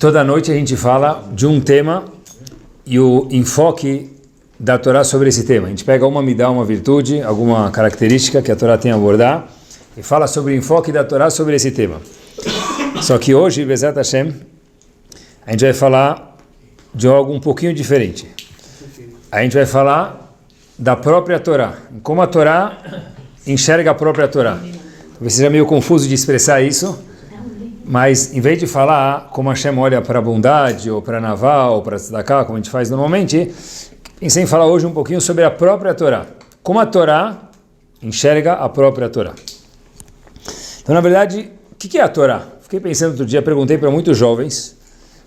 Toda noite a gente fala de um tema e o enfoque da Torá sobre esse tema. A gente pega uma midá, uma virtude, alguma característica que a Torá tem a abordar e fala sobre o enfoque da Torá sobre esse tema. Só que hoje, Bezat Hashem, a gente vai falar de algo um pouquinho diferente. A gente vai falar da própria Torá, como a Torá enxerga a própria Torá. Talvez seja meio confuso de expressar isso, mas em vez de falar como Hashem olha para a bondade, ou para a naval, ou para a tzedakah, como a gente faz normalmente, pensei em falar hoje um pouquinho sobre a própria Torá. Como a Torá enxerga a própria Torá. Então, na verdade, o que é a Torá? Fiquei pensando outro dia, perguntei para muitos jovens,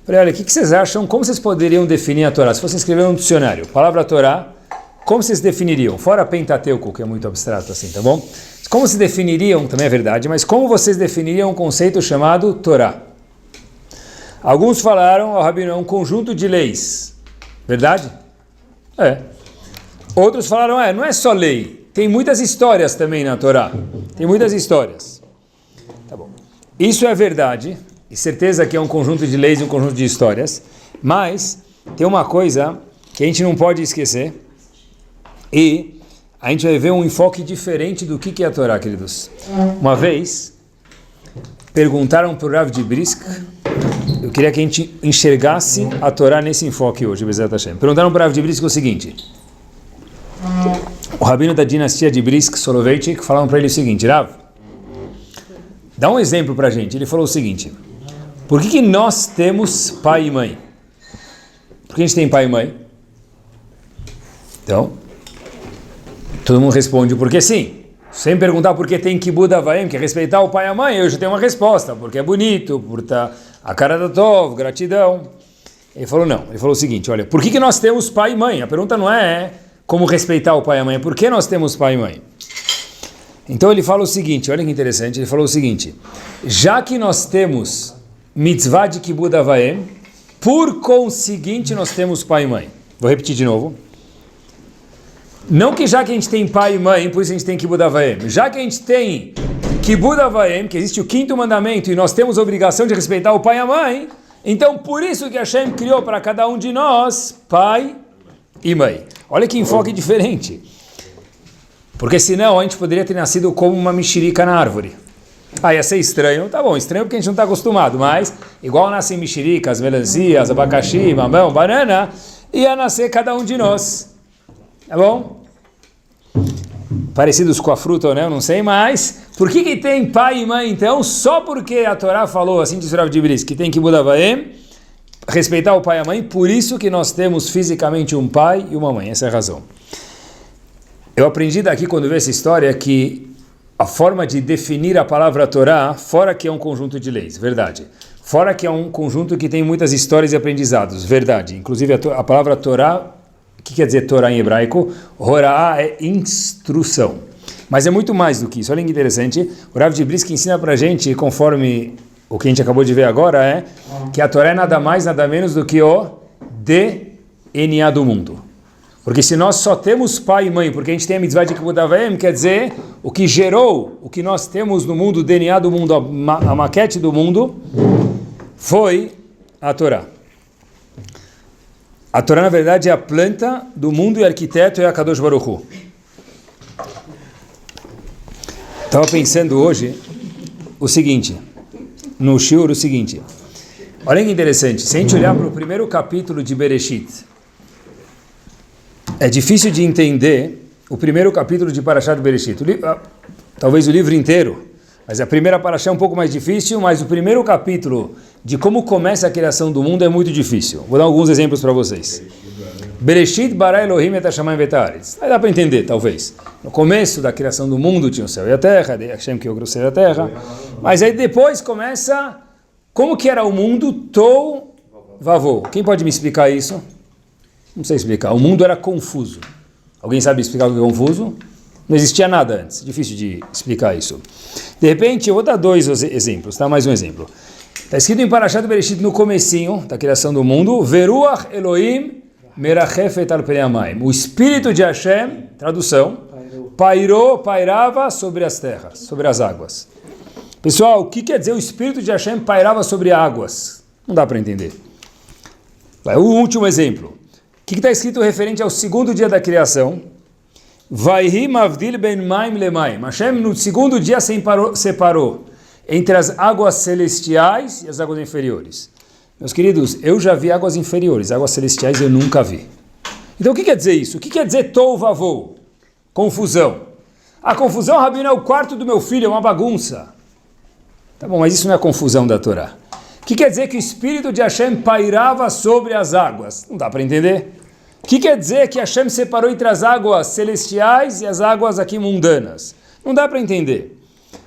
falei, olha, o que vocês acham, como vocês poderiam definir a Torá? Se fossem escrever um dicionário, palavra Torá, como vocês definiriam? Fora Pentateuco, que é muito abstrato assim, tá bom? Como se definiriam, também é verdade, mas como vocês definiriam um conceito chamado Torá? Alguns falaram, ó Rabino, é um conjunto de leis. Verdade? É. Outros falaram, não é só lei, tem muitas histórias também na Torá. Tem muitas histórias. Tá bom. Isso é verdade, e certeza que é um conjunto de leis e um conjunto de histórias, mas tem uma coisa que a gente não pode esquecer, e a gente vai ver um enfoque diferente do que é a Torá, queridos. Uma vez, perguntaram para o Rav de Brisk, eu queria que a gente enxergasse a Torá nesse enfoque hoje, Bezerra Hashem. Perguntaram para o Rav de Brisk o seguinte, o rabino da dinastia de Brisk, Soloveitchik, falaram para ele o seguinte, Rav, dá um exemplo para a gente. Ele falou o seguinte, por que nós temos pai e mãe? Por que a gente tem pai e mãe? Então, todo mundo responde porque sim. Sem perguntar por que tem Kibud Avaim, que é respeitar o pai e a mãe, eu já tenho uma resposta, porque é bonito, por tá a cara da Tov, gratidão. Ele falou não, ele falou o seguinte, olha, por que nós temos pai e mãe? A pergunta não é como respeitar o pai e a mãe, é por que nós temos pai e mãe? Então ele fala o seguinte, olha que interessante, ele falou o seguinte, já que nós temos mitzvah de Kibud Avaim, por conseguinte nós temos pai e mãe. Vou repetir de novo. Não que já que a gente tem pai e mãe, por isso a gente tem Kibud Avaim. Já que a gente tem Kibud Avaim, que existe o quinto mandamento, e nós temos a obrigação de respeitar o pai e a mãe, então por isso que Hashem criou para cada um de nós, pai e mãe. Olha que enfoque diferente. Porque senão a gente poderia ter nascido como uma mexerica na árvore. Ia ser estranho. Tá bom, estranho porque a gente não está acostumado, mas igual nascem mexericas, melancias, abacaxi, mamão, banana, ia nascer cada um de nós. Tá bom? Parecidos com a fruta ou não, não sei, mas por que tem pai e mãe então? Só porque a Torá falou, assim diz o Rav de Brisk, que tem que mudar respeitar o pai e a mãe, por isso que nós temos fisicamente um pai e uma mãe, essa é a razão. Eu aprendi daqui quando vi essa história que a forma de definir a palavra Torá, fora que é um conjunto de leis, verdade. Fora que é um conjunto que tem muitas histórias e aprendizados, verdade. Inclusive a palavra Torá, o que quer dizer Torá em hebraico? Horá é instrução. Mas é muito mais do que isso. Olha que interessante. O Rav de Brisk ensina para a gente, conforme o que a gente acabou de ver agora, que a Torá é nada mais, nada menos do que o DNA do mundo. Porque se nós só temos pai e mãe, porque a gente tem a mitzvah de Kibud Avaim, quer dizer, o que gerou, o que nós temos no mundo, o DNA do mundo, a maquete do mundo, foi a Torá. A Torá, na verdade, é a planta do mundo e o arquiteto é a Kadosh Baruch Hu. Estava pensando hoje o seguinte, no shiur, o seguinte. Olha que interessante, se a gente olhar para o primeiro capítulo de Bereshit, é difícil de entender o primeiro capítulo de Parashat Bereshit. Talvez o livro inteiro, mas a primeira parashá é um pouco mais difícil, mas o primeiro capítulo de como começa a criação do mundo é muito difícil. Vou dar alguns exemplos para vocês. Bereshit bara Elohim et hashamayim vet haaretz. Aí dá para entender, talvez. No começo da criação do mundo tinha o céu e a terra, Hashem criou o céu e a terra. Mas aí depois começa como que era o mundo, tou vavou. Quem pode me explicar isso? Não sei explicar. O mundo era confuso. Alguém sabe explicar o que é confuso? Não existia nada antes. Difícil de explicar isso. De repente, eu vou dar dois exemplos, tá? Mais um exemplo. Está escrito em Parashat Bereshit no comecinho da criação do mundo, Veruach Elohim merachefet al pnei hamayim. O Espírito de Hashem, tradução, pairava sobre as terras, sobre as águas. Pessoal, o que quer dizer o Espírito de Hashem pairava sobre águas? Não dá para entender. O último exemplo. O que está escrito referente ao segundo dia da criação? Vaihi mavdil ben maim lemaim. Hashem no segundo dia separou entre as águas celestiais e as águas inferiores. Meus queridos, eu já vi águas inferiores, águas celestiais eu nunca vi. Então o que quer dizer isso? O que quer dizer tohu vavohu? Confusão. A confusão, Rabino, é o quarto do meu filho, é uma bagunça. Tá bom, mas isso não é confusão da Torá. O que quer dizer que o Espírito de Hashem pairava sobre as águas? Não dá para entender. O que quer dizer que Hashem separou entre as águas celestiais e as águas aqui mundanas? Não dá para entender.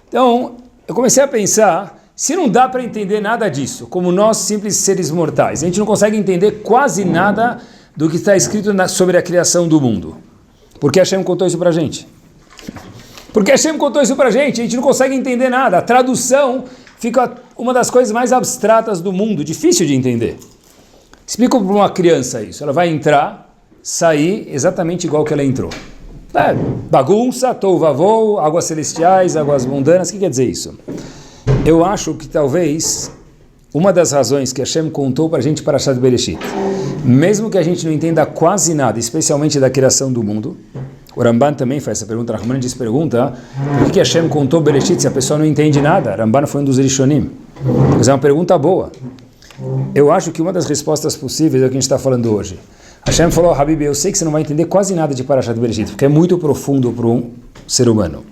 Então, eu comecei a pensar, se não dá para entender nada disso, como nós simples seres mortais, a gente não consegue entender quase nada do que está escrito sobre a criação do mundo. Por que Hashem contou isso para a gente? Porque Hashem contou isso para a gente não consegue entender nada. A tradução fica uma das coisas mais abstratas do mundo, difícil de entender. Explica para uma criança isso. Ela vai entrar, sair exatamente igual que ela entrou. Bagunça, tohu vavohu, águas celestiais, águas mundanas. O que quer dizer isso? Eu acho que talvez uma das razões que Hashem contou para a gente para Parashat Bereshit, mesmo que a gente não entenda quase nada, especialmente da criação do mundo, o Ramban também faz essa pergunta, Rahman pergunta, por que Hashem contou Bereshit se a pessoa não entende nada? Ramban foi um dos Rishonim. Mas é uma pergunta boa. Eu acho que uma das respostas possíveis é o que a gente está falando hoje. Hashem falou, Habib, eu sei que você não vai entender quase nada de Parashat Bereshit, porque é muito profundo para um ser humano.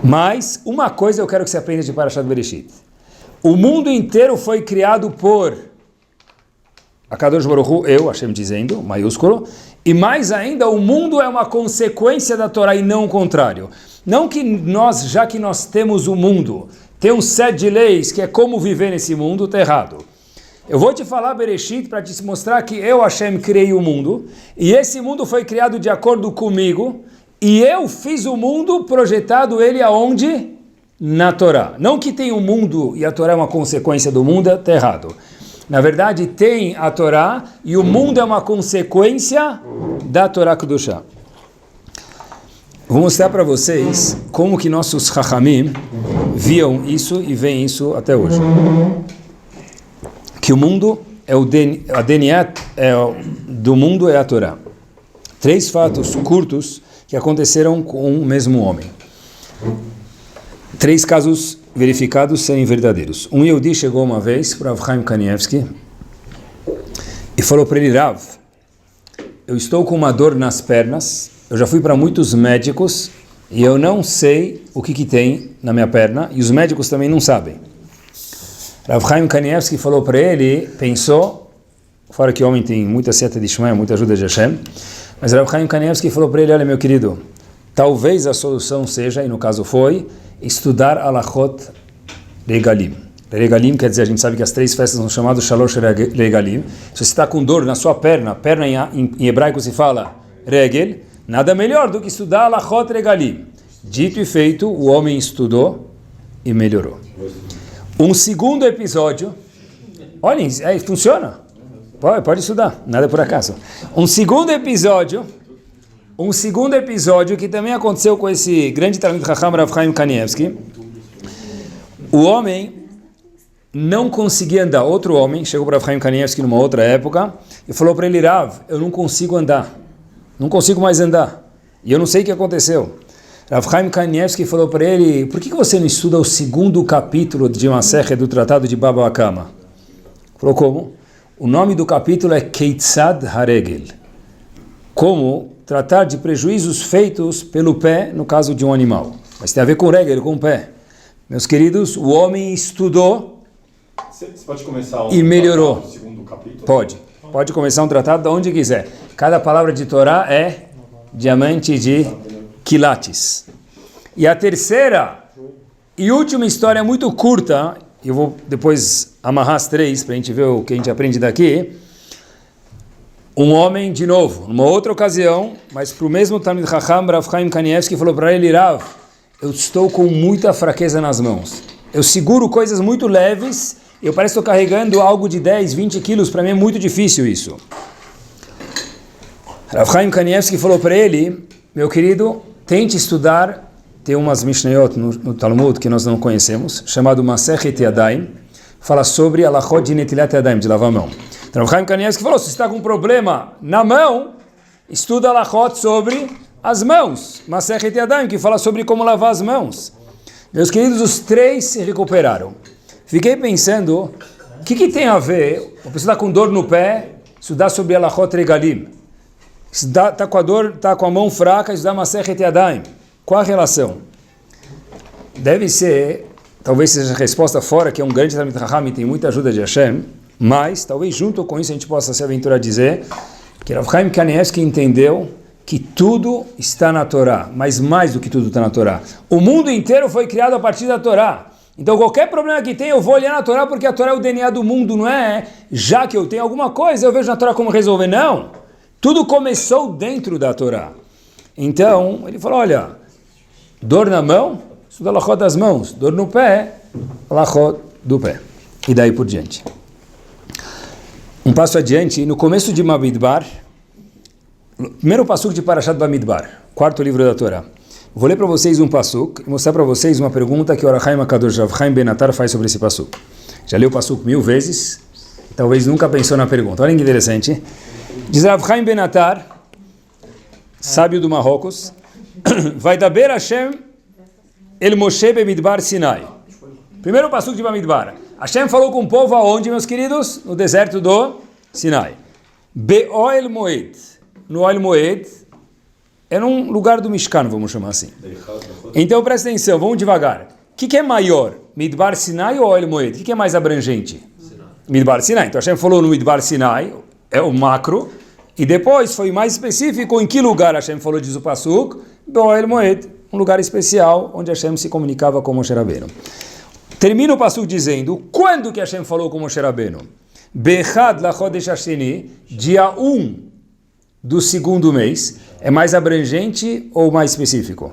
Mas uma coisa eu quero que você aprenda de Parashat Bereshit. O mundo inteiro foi criado por Akadosh Baruch Hu, eu, Hashem dizendo, maiúsculo, e mais ainda, o mundo é uma consequência da Torá e não o contrário. Não que nós, já que nós temos o mundo, tem um set de leis que é como viver nesse mundo, está errado. Eu vou te falar Bereshit para te mostrar que eu, Hashem, criei o mundo, e esse mundo foi criado de acordo comigo, e eu fiz o mundo projetado ele aonde? Na Torá. Não que tem o mundo e a Torá é uma consequência do mundo, está errado. Na verdade, tem a Torá e o mundo é uma consequência da Torá Kedushá. Vou mostrar para vocês como que nossos Chachamim viam isso e veem isso até hoje. Que o mundo é a DNA do mundo é a Torá. 3 fatos curtos que aconteceram com um mesmo homem. 3 casos verificados serem verdadeiros. Um Yehudi chegou uma vez para Rav Chaim Kanievsky e falou para ele, Rav, eu estou com uma dor nas pernas, eu já fui para muitos médicos e eu não sei o que tem na minha perna e os médicos também não sabem. Rav Chaim Kanievsky falou para ele, pensou, fora que o homem tem muita seta de Shema, muita ajuda de Hashem, mas Rav Chaim Kanievsky falou para ele, olha meu querido, talvez a solução seja, e no caso foi, estudar Alachot Regalim. Regalim quer dizer, a gente sabe que as 3 festas são chamadas Shalosh Regalim. Se você está com dor na sua perna, perna em hebraico se fala Regel, nada melhor do que estudar Alachot Regalim. Dito e feito, o homem estudou e melhorou. Um segundo episódio, olhem, funciona, pode estudar, nada por acaso. Um segundo episódio que também aconteceu com esse grande talmid Chacham Rav Chaim Kanievsky. O homem não conseguia andar. Outro homem chegou para Rav Chaim Kanievsky numa outra época e falou para ele, Rav, eu não consigo andar, não consigo mais andar, e eu não sei o que aconteceu. Rav Chaim Kanievsky falou para ele, por que você não estuda o 2º capítulo de Masechet do Tratado de Baba Kama? Falou, como? O nome do capítulo é Keitzad Haregel. Como tratar de prejuízos feitos pelo pé, no caso de um animal. Mas tem a ver com regel, com o pé. Meus queridos, o homem estudou Você pode começar e melhorou. O 2º capítulo? Pode começar um tratado de onde quiser. Cada palavra de Torá é diamante de quilates. E a terceira e última história é muito curta, eu vou depois amarrar as 3 para a gente ver o que a gente aprende daqui. Um homem, de novo, numa outra ocasião, mas para o mesmo Talmid Chacham, Rav Chaim Kanievsky falou para ele, Rav, eu estou com muita fraqueza nas mãos. Eu seguro coisas muito leves, eu parece que estou carregando algo de 10, 20 quilos, para mim é muito difícil isso. Rav Chaim Kanievsky falou para ele, meu querido, tente estudar, tem umas Mishnayot no Talmud que nós não conhecemos, chamado Masechet Yadayim, fala sobre alachot de netilat yadayim, de lavar a mão. Então, Rav Chaim Kanievski falou, se você está com um problema na mão, estuda alachot sobre as mãos. Masechet Yadayim, que fala sobre como lavar as mãos. Meus queridos, os três se recuperaram. Fiquei pensando, o que tem a ver, uma pessoa está com dor no pé, estudar sobre alachot regalim. Está com a dor, está com a mão fraca, estudar Masechet Yadayim. Qual a relação? Deve ser, talvez seja a resposta fora, que é um grande Talmid Chacham e tem muita ajuda de Hashem, mas talvez junto com isso a gente possa se aventurar a dizer que Rav Chaim Kanievski entendeu que tudo está na Torá, mas mais do que tudo está na Torá. O mundo inteiro foi criado a partir da Torá. Então qualquer problema que tem, eu vou olhar na Torá, porque a Torá é o DNA do mundo, não é? Já que eu tenho alguma coisa, eu vejo na Torá como resolver. Não! Tudo começou dentro da Torá. Então, ele falou, olha, dor na mão, estuda alachot das mãos. Dor no pé, alachot do pé. E daí por diante. Um passo adiante, no começo de Bamidbar, primeiro passuco de Parashat Bamidbar, quarto livro da Torá. Vou ler para vocês um passuco e mostrar para vocês uma pergunta que o Orachaim HaKadosh Rav Chaim Ben Atar faz sobre esse passuco. Já leu o passuco 1000 vezes, talvez nunca pensou na pergunta. Olha que interessante. Diz Rav Chaim Ben Atar, sábio do Marrocos, vai daber Hashem el Moshe Bamidbar Sinai. Primeiro passuco de Bamidbar. Hashem falou com o povo aonde, meus queridos? No deserto do Sinai. Be'oel Moed. No Oel Moed, é num lugar do Mishkan, vamos chamar assim. Então presta atenção, vamos devagar. O que é maior? Midbar Sinai ou Oel Moed? O que é mais abrangente? Sinai. Midbar Sinai. Então Hashem falou no Midbar Sinai, é o macro, e depois foi mais específico em que lugar Hashem falou, diz o Pasuk, Be'oel Moed, um lugar especial onde Hashem se comunicava com Moshe Rabbeinu. Termina o Pasuk dizendo, quando que Hashem falou com Moshe Rabbeinu? Bechad lachodesh hasheni, dia 1 do segundo mês, é mais abrangente ou mais específico?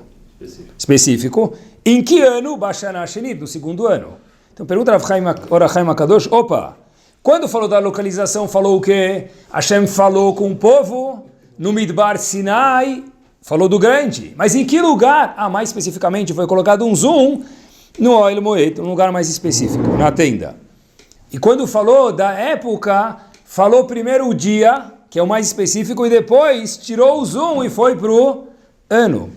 Específico. Em que ano? Bashana Sheni, do segundo ano. Então pergunta Rav Chaim HaKadosh, opa, quando falou da localização, falou o quê? Hashem falou com o povo, no Midbar Sinai, falou do grande. Mas em que lugar? Mais especificamente, foi colocado um zoom no Oel Moed, um lugar mais específico, na tenda. E quando falou da época, falou primeiro o dia, que é o mais específico, e depois tirou o zoom e foi para o ano.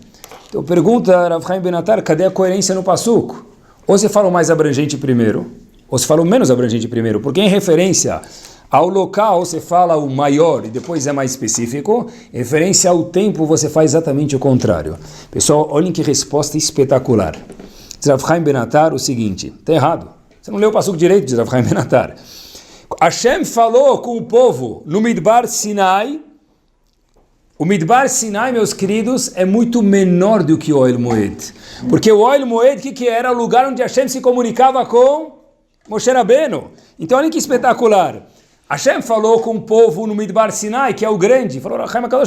Então pergunta Rav Chaim Ben Atar, cadê a coerência no passuco? Ou você fala o mais abrangente primeiro, ou você fala o menos abrangente primeiro, porque em referência ao local você fala o maior e depois é mais específico, em referência ao tempo você faz exatamente o contrário. Pessoal, olhem que resposta espetacular. Diz Rav Chaim Ben Atar o seguinte, está errado, você não leu o passuco direito, diz Rav Chaim Ben Atar. Hashem falou com o povo no Midbar Sinai. O Midbar Sinai, meus queridos, é muito menor do que o Oel Moed. Porque o Oel Moed, que era o lugar onde Hashem se comunicava com Moshe Rabbeinu. Então, olha que espetacular. Hashem falou com o povo no Midbar Sinai, que é o grande. Falou,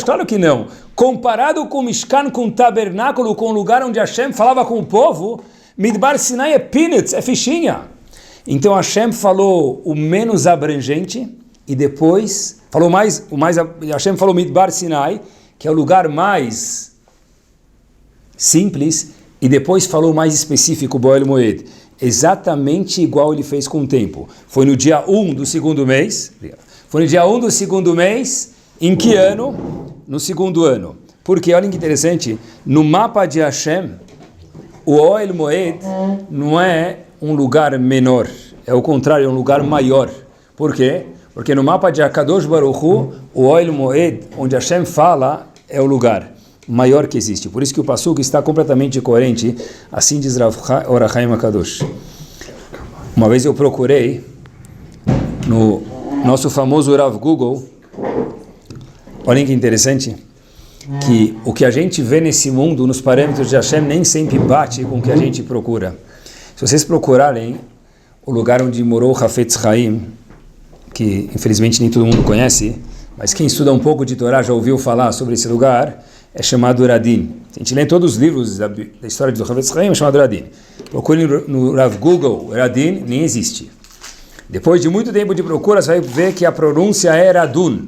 claro que não. Comparado com o Mishkan, com o tabernáculo, com o lugar onde Hashem falava com o povo, Midbar Sinai é peanuts, é fichinha. Então Hashem falou o menos abrangente e depois falou Hashem falou Midbar Sinai, que é o lugar mais simples, e depois falou mais específico, Boel Moed, exatamente igual ele fez com o tempo. Foi no dia 1 do segundo mês. Foi no dia 1 do segundo mês. Em que ano? No segundo ano. Porque, olha que interessante, no mapa de Hashem, o Oel Moed não é um lugar menor, é o contrário, é um lugar maior. Por quê? Porque no mapa de Akadosh Baruch Hu, o Oel Moed, onde Hashem fala, é o lugar maior que existe. Por isso que o passuco está completamente coerente, assim diz Rav Chaim HaKadosh. Uma vez eu procurei no nosso famoso Rav Google, olhem que interessante, que o que a gente vê nesse mundo, nos parâmetros de Hashem, nem sempre bate com o que a gente procura. Se vocês procurarem o lugar onde morou Hafetz Haim, que infelizmente nem todo mundo conhece, mas quem estuda um pouco de Torá já ouviu falar sobre esse lugar, é chamado Radin. A gente lê todos os livros da história do Hafetz Haim, é chamado Radin. Procure no Rav Google, Radin nem existe. Depois de muito tempo de procura, você vai ver que a pronúncia é Radun.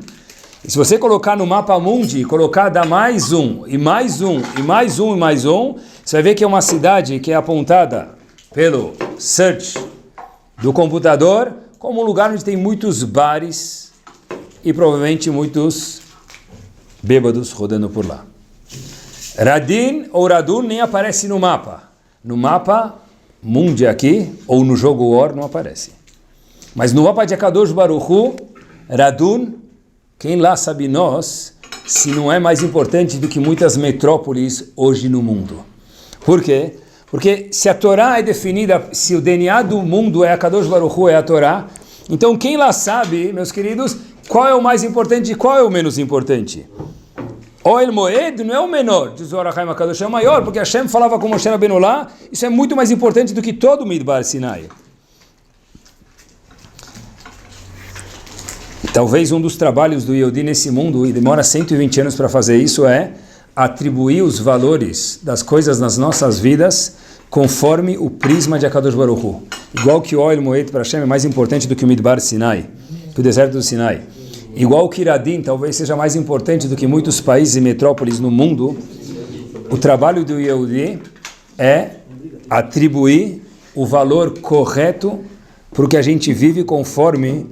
E se você colocar no mapa mundi, colocar dar mais um, e mais um, e mais um, e mais um, você vai ver que é uma cidade que é apontada pelo search do computador como um lugar onde tem muitos bares e provavelmente muitos bêbados rodando por lá. Radin ou Radun nem aparece no mapa. No mapa mundi aqui, ou no jogo War, não aparece. Mas no mapa de Akadosh Baruch Hu, Radun, quem lá sabe nós, se não é mais importante do que muitas metrópoles hoje no mundo. Por quê? Porque se a Torá é definida, se o DNA do mundo é Akadosh Baruch Hu, é a Torá, então quem lá sabe, meus queridos, qual é o mais importante e qual é o menos importante? Oel Moed não é o menor, diz o Or HaChaim HaKadosh, é o maior, porque Hashem falava com Moshe Rabbeinu lá, isso é muito mais importante do que todo o Midbar Sinai. Talvez um dos trabalhos do Yehudi nesse mundo, e demora 120 anos para fazer isso, é atribuir os valores das coisas nas nossas vidas conforme o prisma de Akadosh Baruch Hu. Igual que o Oel Moed para Hashem é mais importante do que o Midbar Sinai, que o deserto do Sinai. Igual que Iradim talvez seja mais importante do que muitos países e metrópoles no mundo, o trabalho do Yehudi é atribuir o valor correto para o que a gente vive conforme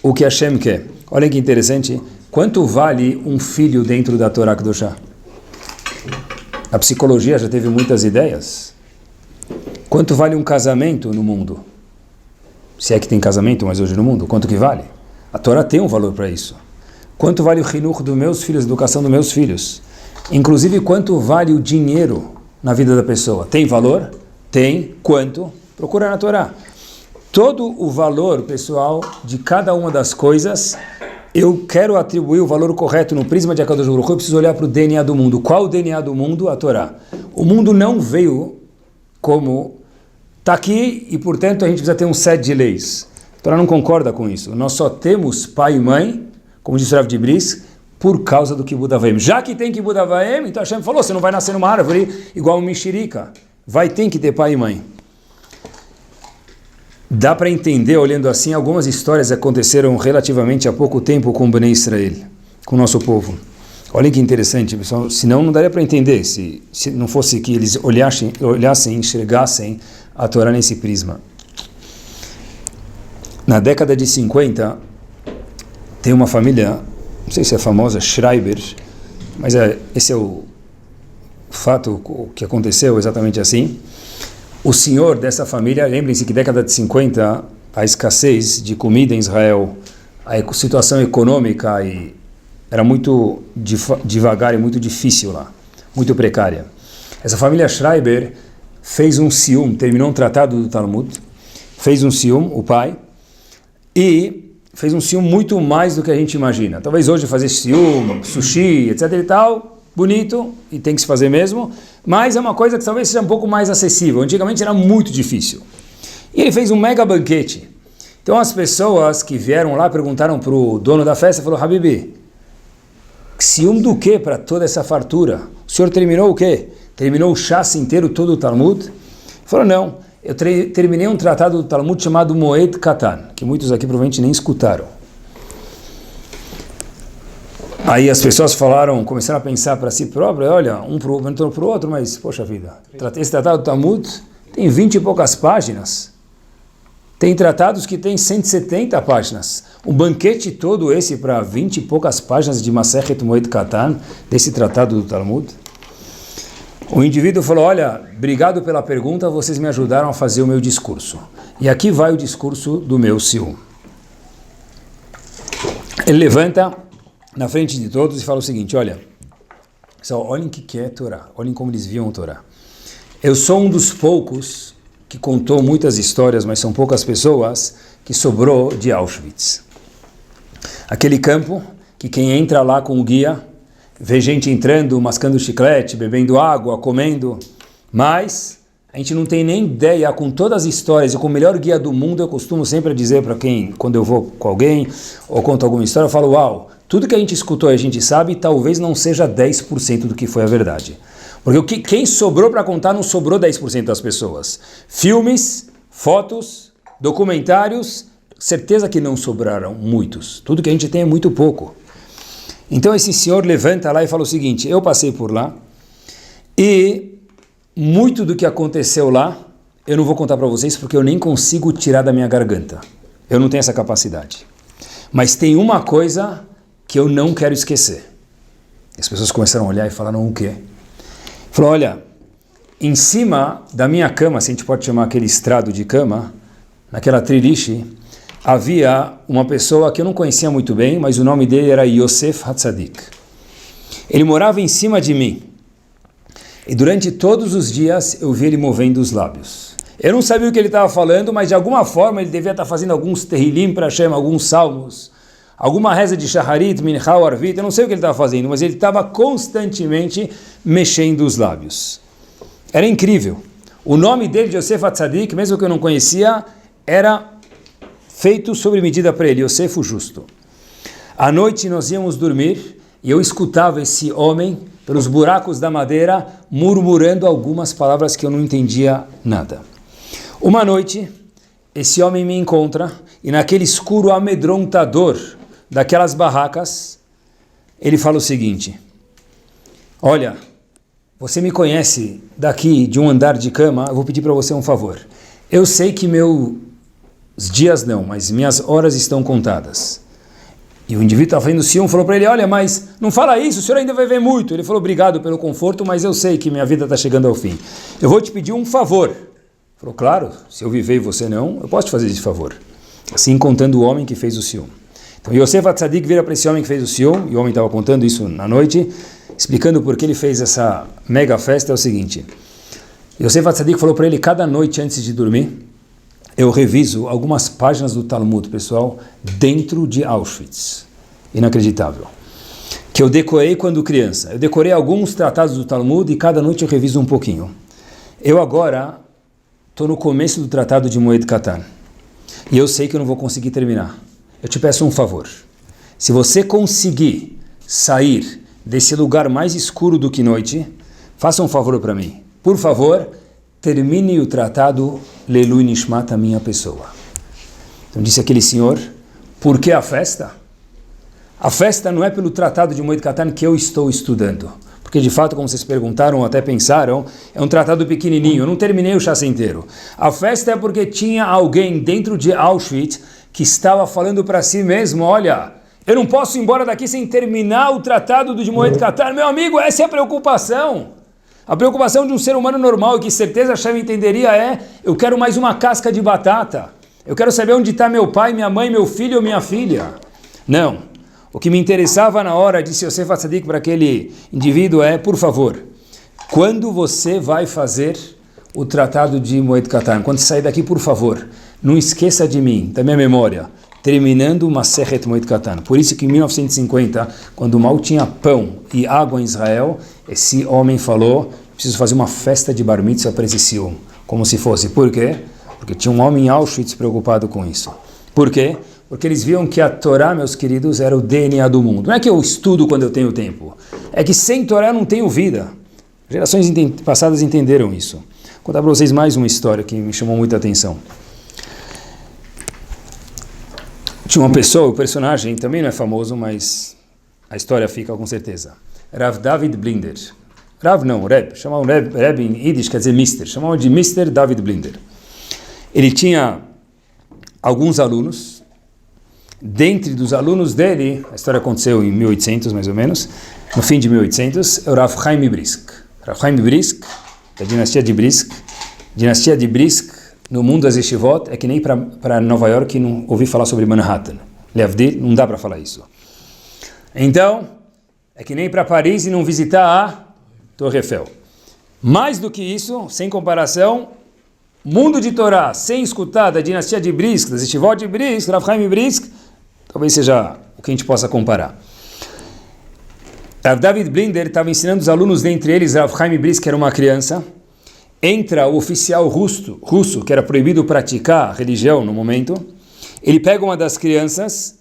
o que Hashem quer. Olha que interessante, quanto vale um filho dentro da Torá Kedoshá? A psicologia já teve muitas ideias. Quanto vale um casamento no mundo? Se é que tem casamento, mas hoje no mundo, quanto que vale? A Torá tem um valor para isso. Quanto vale o chinuch dos meus filhos, a educação dos meus filhos? Inclusive, quanto vale o dinheiro na vida da pessoa? Tem valor? Tem. Quanto? Procura na Torá. Todo o valor, pessoal, de cada uma das coisas, eu quero atribuir o valor correto no prisma de Akadosh Baruch Hu, eu preciso olhar para o DNA do mundo. Qual o DNA do mundo? A Torá. O mundo não veio como está aqui e, portanto, a gente precisa ter um set de leis. A Torá não concorda com isso. Nós só temos pai e mãe, como disse o Rav de Bris, por causa do Kibud Avaim. Já que tem Kibud Avaim, então Hashem falou, você não vai nascer numa árvore igual um mexerica. Tem que ter pai e mãe. Dá para entender, olhando assim, algumas histórias aconteceram relativamente há pouco tempo com o Bnei Israel, com o nosso povo. Olhem que interessante, pessoal. Senão não daria para entender, se não fosse que eles olhassem, enxergassem a Torá nesse prisma. Na década de 50, tem uma família, não sei se é famosa, Schreiber, mas esse é o fato que aconteceu exatamente assim. O senhor dessa família, lembrem-se que década de 50, a escassez de comida em Israel, a situação econômica era muito devagar e muito difícil lá, muito precária. Essa família Schreiber fez um sium, terminou um tratado do Talmud, fez um sium, o pai, e fez um sium muito mais do que a gente imagina. Talvez hoje fazer sium, sushi, etc e tal, bonito, e tem que se fazer mesmo, mas é uma coisa que talvez seja um pouco mais acessível. Antigamente era muito difícil. E ele fez um mega banquete. Então as pessoas que vieram lá perguntaram para o dono da festa, falou, Habibi, ciúme do que para toda essa fartura? O senhor terminou o quê? Terminou o chassi inteiro, todo o Talmud? Ele falou, não, eu terminei um tratado do Talmud chamado Moed Katan, que muitos aqui provavelmente nem escutaram. Aí as pessoas começaram a pensar para si próprias, olha, um perguntou para o outro, mas, poxa vida, esse tratado do Talmud tem 20 e poucas páginas. Tem tratados que tem 170 páginas. Um banquete todo esse para 20 e poucas páginas de Masechet Moed Katan, desse tratado do Talmud. O indivíduo falou, olha, obrigado pela pergunta, vocês me ajudaram a fazer o meu discurso. E aqui vai o discurso do meu sium. Ele levanta na frente de todos e fala o seguinte, olha, pessoal, olhem o que é Torá, olhem como eles viam a Torá. Eu sou um dos poucos que contou muitas histórias, mas são poucas pessoas, que sobrou de Auschwitz. Aquele campo que quem entra lá com o guia, vê gente entrando, mascando chiclete, bebendo água, comendo, mas a gente não tem nem ideia, com todas as histórias, e com o melhor guia do mundo, eu costumo sempre dizer para quando eu vou com alguém, ou conto alguma história, eu falo, uau, tudo que a gente escutou e a gente sabe, talvez não seja 10% do que foi a verdade. Porque quem sobrou para contar não sobrou 10% das pessoas. Filmes, fotos, documentários, certeza que não sobraram muitos. Tudo que a gente tem é muito pouco. Então esse senhor levanta lá e fala o seguinte, eu passei por lá, e muito do que aconteceu lá, eu não vou contar para vocês porque eu nem consigo tirar da minha garganta. Eu não tenho essa capacidade. Mas tem uma coisa que eu não quero esquecer. As pessoas começaram a olhar e falaram o quê? Falou, olha, em cima da minha cama, se a gente pode chamar aquele estrado de cama, naquela triliche, havia uma pessoa que eu não conhecia muito bem, mas o nome dele era Yosef Hatzadik. Ele morava em cima de mim. E durante todos os dias eu vi ele movendo os lábios. Eu não sabia o que ele estava falando, mas de alguma forma ele devia estar fazendo alguns terrilim para Hashem, alguns salmos, alguma reza de Shaharit, Mincha, Arvit, eu não sei o que ele estava fazendo, mas ele estava constantemente mexendo os lábios. Era incrível. O nome dele, Yosef Hatzadik, mesmo que eu não conhecia, era feito sobre medida para ele, Yosef o Justo. À noite nós íamos dormir e eu escutava esse homem, pelos buracos da madeira, murmurando algumas palavras que eu não entendia nada. Uma noite, esse homem me encontra e naquele escuro amedrontador daquelas barracas, ele fala o seguinte, olha, você me conhece daqui de um andar de cama, eu vou pedir para você um favor. Eu sei que meus dias não, mas minhas horas estão contadas. E o indivíduo estava fazendo Sion, falou para ele, olha, mas não fala isso, o senhor ainda vai ver muito. Ele falou, obrigado pelo conforto, mas eu sei que minha vida está chegando ao fim. Eu vou te pedir um favor. Ele falou, claro, se eu viver e você não, eu posso te fazer esse favor. Assim contando o homem que fez o Sion. Então Yosef Hatzadik vira para esse homem que fez o Sion, e o homem estava contando isso na noite, explicando por que ele fez essa mega festa, é o seguinte. Yosef Hatzadik falou para ele, cada noite antes de dormir, eu reviso algumas páginas do Talmud, pessoal, dentro de Auschwitz. Inacreditável. Que eu decorei quando criança. Eu decorei alguns tratados do Talmud e cada noite eu reviso um pouquinho. Eu agora estou no começo do tratado de Moed Katan. E eu sei que eu não vou conseguir terminar. Eu te peço um favor. Se você conseguir sair desse lugar mais escuro do que noite, faça um favor para mim. Por favor, termine o tratado Leilu Nishmat, a minha pessoa. Então disse aquele senhor, por que a festa? A festa não é pelo tratado de Moed Katan que eu estou estudando. Porque de fato, como vocês perguntaram ou até pensaram, é um tratado pequenininho, eu não terminei o chassi inteiro. A festa é porque tinha alguém dentro de Auschwitz que estava falando para si mesmo, olha, eu não posso ir embora daqui sem terminar o tratado de Moed Katan. Meu amigo, essa é a preocupação. A preocupação de um ser humano normal, e que certeza a Hashem entenderia, é, eu quero mais uma casca de batata. Eu quero saber onde está meu pai, minha mãe, meu filho ou minha filha. Não. O que me interessava na hora, disse Yosef Hatzadik para aquele indivíduo é, por favor, quando você vai fazer o tratado de Moed Katan? Quando você sair daqui, por favor, não esqueça de mim, da minha memória, terminando Masechet Moed Katan. Por isso que em 1950, quando mal tinha pão e água em Israel, esse homem falou, preciso fazer uma festa de Bar Mitzvah para esse Sion, como se fosse. Por quê? Porque tinha um homem em Auschwitz preocupado com isso. Por quê? Porque eles viam que a Torá, meus queridos, era o DNA do mundo. Não é que eu estudo quando eu tenho tempo, é que sem Torá eu não tenho vida. Gerações passadas entenderam isso. Vou contar para vocês mais uma história que me chamou muita atenção. Tinha uma pessoa, o personagem também não é famoso, mas a história fica com certeza. Rav David Blinder. Rav não, Reb. Chamavam Reb em Yiddish, quer dizer Mister. Chamavam de Mr. David Blinder. Ele tinha alguns alunos. Dentre dos alunos dele, a história aconteceu em 1800 mais ou menos, no fim de 1800, é o Rav Chaim Brisk. Rav Chaim Brisk, da dinastia de Brisk. Dinastia de Brisk, no mundo das yeshivot, é que nem para Nova York não ouvi falar sobre Manhattan. Leavdil, não dá para falar isso. Então, é que nem para Paris e não visitar a Torre Eiffel. Mais do que isso, sem comparação, mundo de Torá, sem escutar da dinastia de Brisk, das yeshivot de Brisk, Rav Chaim Brisk, talvez seja o que a gente possa comparar. Rav David Blinder estava ensinando os alunos, dentre eles, Rav Chaim Brisk, que era uma criança. Entra o oficial russo, que era proibido praticar religião no momento. Ele pega uma das crianças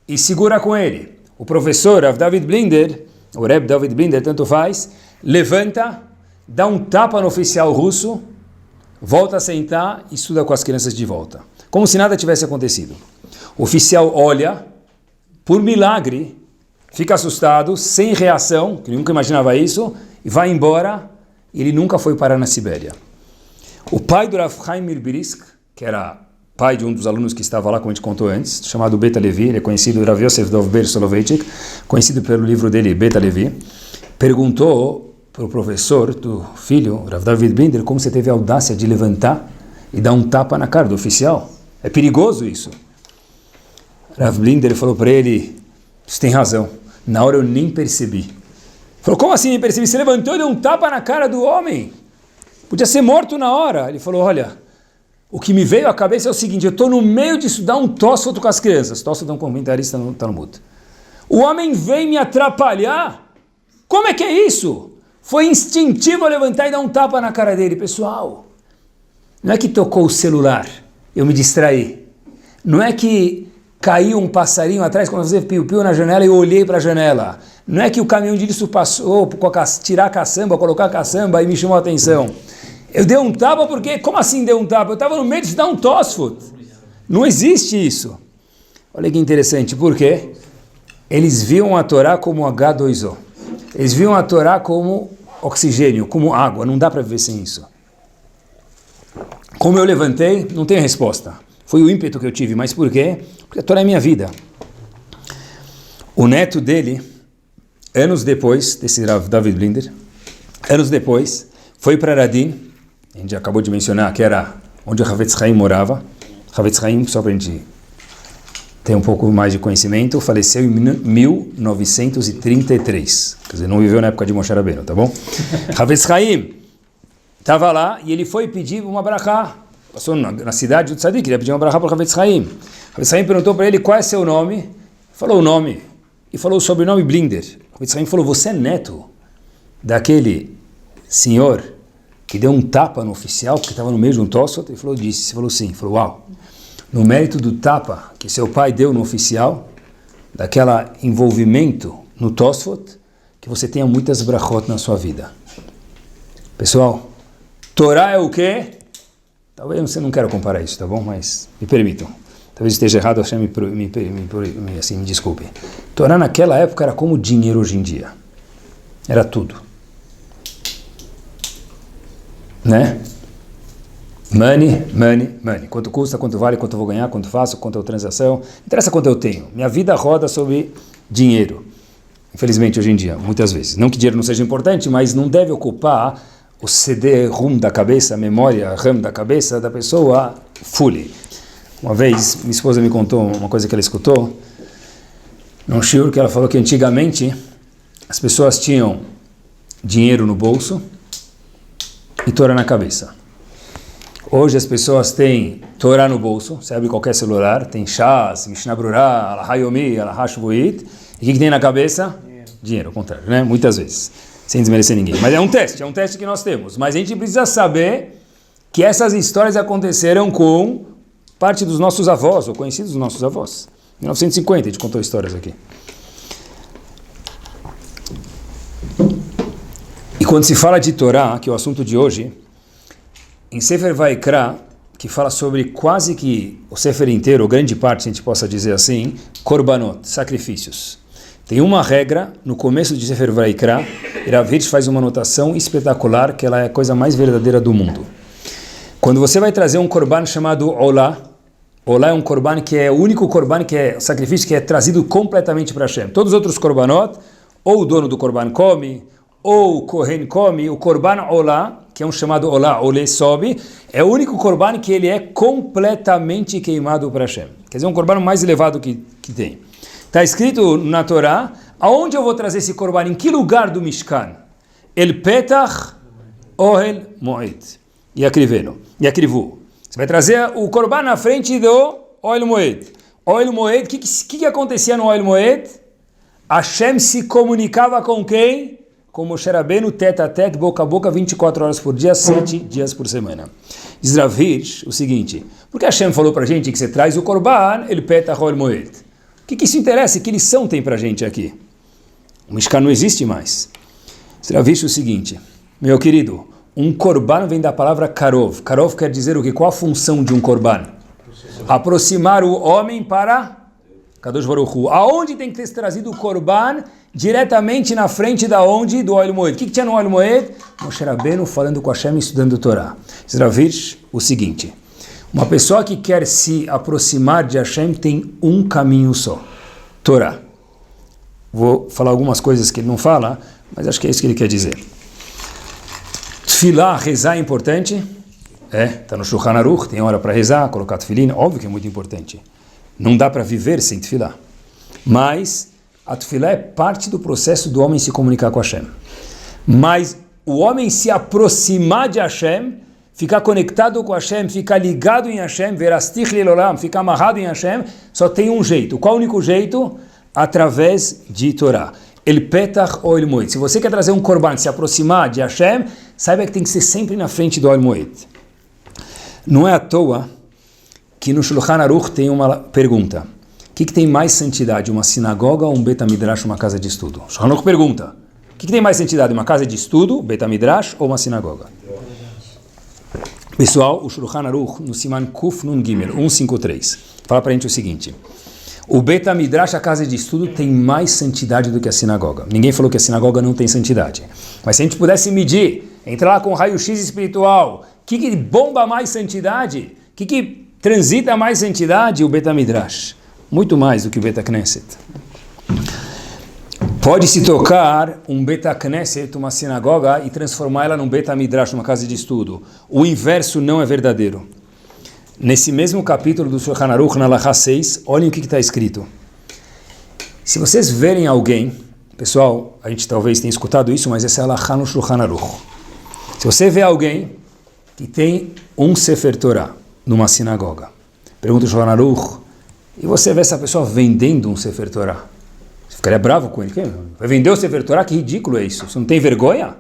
e segura com ele. O professor Rav David Blinder, o Reb David Blinder, tanto faz, levanta, dá um tapa no oficial russo, volta a sentar e estuda com as crianças de volta. Como se nada tivesse acontecido. O oficial olha, por milagre, fica assustado, sem reação, que nunca imaginava isso, e vai embora. Ele nunca foi parar na Sibéria. O pai do Rav Chaim Mirbrisk, que era pai de um dos alunos que estava lá, como a gente contou antes, chamado Beta Levi, ele é conhecido, Rav Yosef Dov Ber Soloveitchik, conhecido pelo livro dele, Beta Levi, perguntou para o professor do filho, Rav David Binder, como você teve a audácia de levantar e dar um tapa na cara do oficial. É perigoso isso. Rav Binder falou para ele, você tem razão, na hora eu nem percebi. Falou, como assim nem percebi? Você levantou e deu um tapa na cara do homem. Podia ser morto na hora. Ele falou, olha, o que me veio à cabeça é o seguinte, eu estou no meio de estudar um Tosfot com as crianças. Tosfot é um comentarista no Talmud. O homem vem me atrapalhar? Como é que é isso? Foi instintivo levantar e dar um tapa na cara dele. Pessoal, não é que tocou o celular, eu me distraí. Não é que caiu um passarinho atrás quando você piu-piu na janela e eu olhei para a janela. Não é que o caminhão de lixo passou para tirar a caçamba, colocar a caçamba e me chamou a atenção. Eu dei um tapa porque... Como assim deu um tapa? Eu estava no meio de dar um Tosfot. Não existe isso. Olha que interessante. Por quê? Eles viam a Torá como H2O. Eles viam a Torá como oxigênio, como água. Não dá para viver sem isso. Como eu levantei, não tenho resposta. Foi o ímpeto que eu tive. Mas por quê? Porque a Torá é minha vida. O neto dele, anos depois, desse David Blinder, anos depois, foi para Radin. A gente acabou de mencionar que era onde o Havetz Chaim morava. Havetz Chaim, só para a gente ter um pouco mais de conhecimento, faleceu em 1933. Quer dizer, não viveu na época de Moshe Rabbeinu, tá bom? Havetz Chaim estava lá e ele foi pedir uma brachá. Passou na cidade do Tzadik, queria pedir uma brachá para o Havetz Chaim. Havetz Chaim perguntou para ele qual é seu nome. Falou o nome. E falou o sobrenome Blinder. Havetz Chaim falou, você é neto daquele senhor que deu um tapa no oficial, porque estava no meio de um Tosfot? Ele falou, disse. Você falou sim. Ele falou, uau. No mérito do tapa que seu pai deu no oficial, daquele envolvimento no Tosfot, que você tenha muitas brachot na sua vida. Pessoal, Torá é o quê? Talvez você não quero comparar isso, tá bom? Mas me permitam. Talvez esteja errado, Hashem me desculpe. Torá naquela época era como dinheiro hoje em dia. Era tudo. Né? Money, money, money. Quanto custa, quanto vale, quanto eu vou ganhar, quanto faço, quanto é a transação. Não interessa quanto eu tenho. Minha vida roda sobre dinheiro. Infelizmente, hoje em dia, muitas vezes. Não que dinheiro não seja importante, mas não deve ocupar o CD-ROM da cabeça, a memória RAM da cabeça da pessoa fully. Uma vez, minha esposa me contou uma coisa que ela escutou, num shiur, que ela falou que antigamente as pessoas tinham dinheiro no bolso e Torá na cabeça. Hoje as pessoas têm Torá no bolso, você abre qualquer celular, tem Shas, Mishnah Brurah, Alahá Yomi, Alahá Shvuit, e o que tem na cabeça? Dinheiro, ao contrário, né? Muitas vezes, sem desmerecer ninguém. Mas é um teste que nós temos. Mas a gente precisa saber que essas histórias aconteceram com parte dos nossos avós, ou conhecidos dos nossos avós. Em 1950 a gente contou histórias aqui. E quando se fala de Torá, que é o assunto de hoje, em Sefer Vaikra, que fala sobre quase que o Sefer inteiro, ou grande parte, se a gente possa dizer assim, korbanot, sacrifícios. Tem uma regra no começo de Sefer Vaikra, e Rav Hirsch faz uma anotação espetacular, que ela é a coisa mais verdadeira do mundo. Quando você vai trazer um korban chamado Olá, Olá é um korban que é o único korban que é sacrifício que é trazido completamente para Hashem. Todos os outros korbanot, ou o dono do korban come, ou o Kohen come, o korban Olá, que é um chamado Olá, Olé sobe, é o único korban que ele é completamente queimado para Hashem. Quer dizer, um korban mais elevado que tem. Está escrito na Torá, aonde eu vou trazer esse korban? Em que lugar do Mishkan? El Petach Ohel Moed. E Akriveno. Você vai trazer o korban na frente do Ohel Moed. Ohel Moed, o que acontecia no Ohel Moed? Hashem se comunicava com quem? Com Moshe Rabbeinu, tete a tete, boca a boca, 24 horas por dia, 7 dias por semana. Diz Rav Hirsch o seguinte, porque Hashem falou para a gente que você traz o korban, ele peta Ohel Moed. O que isso interessa? Que lição tem para a gente aqui? O Mishkan não existe mais. Rav Hirsch o seguinte, meu querido, um korban vem da palavra karov. Karov quer dizer o quê? Qual a função de um korban? Aproximar o homem para Kadosh Baruch Hu. Aonde tem que ser trazido o korban? diretamente na frente da onde? Do Ohel Moed. O que tinha no Ohel Moed? Moshe Rabbeinu falando com Hashem e estudando Torá. Vocês vão ver o seguinte, uma pessoa que quer se aproximar de Hashem tem um caminho só, Torá. Vou falar algumas coisas que ele não fala, mas acho que é isso que ele quer dizer. Tefilá, rezar é importante? Está no Shulchan Aruch, tem hora para rezar, colocar tefilin, óbvio que é muito importante. Não dá para viver sem tefilá. Mas a tefilá é parte do processo do homem se comunicar com Hashem. Mas o homem se aproximar de Hashem, ficar conectado com Hashem, ficar ligado em Hashem, verastich lelolam, ficar amarrado em Hashem, só tem um jeito. Qual é o único jeito? Através de Torá. El Petach ou El Moed. Se você quer trazer um korban, se aproximar de Hashem, saiba que tem que ser sempre na frente do El Moed. Não é à toa que no Shulchan Aruch tem uma pergunta. O que tem mais santidade, uma sinagoga ou um Bet HaMidrash, uma casa de estudo? Shulchan Aruch pergunta. O que tem mais santidade, uma casa de estudo, Bet HaMidrash ou uma sinagoga? Pessoal, o Shulchan Aruch, no Siman Kuf Nun Gimel, 153, fala pra gente o seguinte. O Bet HaMidrash, a casa de estudo, tem mais santidade do que a sinagoga. Ninguém falou que a sinagoga não tem santidade. Mas se a gente pudesse medir, entrar lá com raio-x espiritual, o que bomba mais santidade? O que transita mais santidade? O Bet HaMidrash. Muito mais do que o Bet HaKnesset. Pode-se tocar um Bet HaKnesset, uma sinagoga, e transformar ela num Bet HaMidrash, uma casa de estudo. O inverso não é verdadeiro. Nesse mesmo capítulo do Shulchan Aruch, na Halachá 6, olhem o que está escrito. Se vocês verem alguém, pessoal, a gente talvez tenha escutado isso, mas essa é a Halachá no Shulchan Aruch. Se você vê alguém que tem um Sefer Torah numa sinagoga, pergunta o Shulchan Aruch, e você vê essa pessoa vendendo um Sefer Torah, você ficaria bravo com ele? Vai vender o Sefer Torah? Que ridículo é isso? Você não tem vergonha?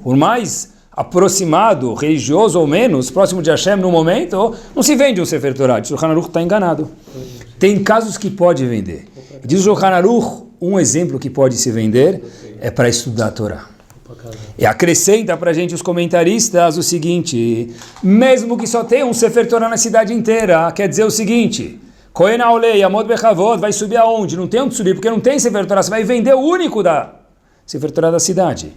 Por mais aproximado, religioso ou menos, próximo de Hashem no momento, não se vende um Sefer Torah. O Shulchan Aruch está enganado. Tem casos que pode vender. Diz o Shulchan Aruch, um exemplo que pode se vender é para estudar a Torá. E acrescenta para a gente os comentaristas o seguinte, mesmo que só tenha um Sefer Torah na cidade inteira, quer dizer o seguinte, Kohen Aolei, Amod Bechavod, vai subir aonde? Não tem onde subir, porque não tem Sefer Torah, você vai vender o único da Sefer Torah da cidade.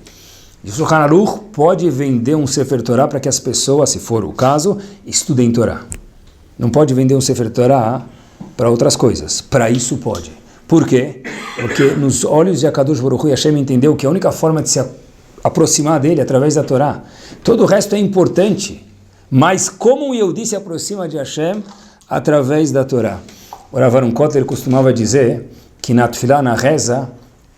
Diz o Shulchan Aruch, pode vender um Sefer Torah para que as pessoas, se for o caso, estudem Torá. Não pode vender um Sefer Torah para outras coisas. Para isso pode. Por quê? Porque nos olhos de Akadosh Baruch Hu, Hashem entendeu que a única forma de se aproximar dele é através da Torá. Todo o resto é importante. Mas como o Yehudi se aproxima de Hashem? Através da Torá. O Rav Aharon Kotler costumava dizer que na Tefilá, na reza,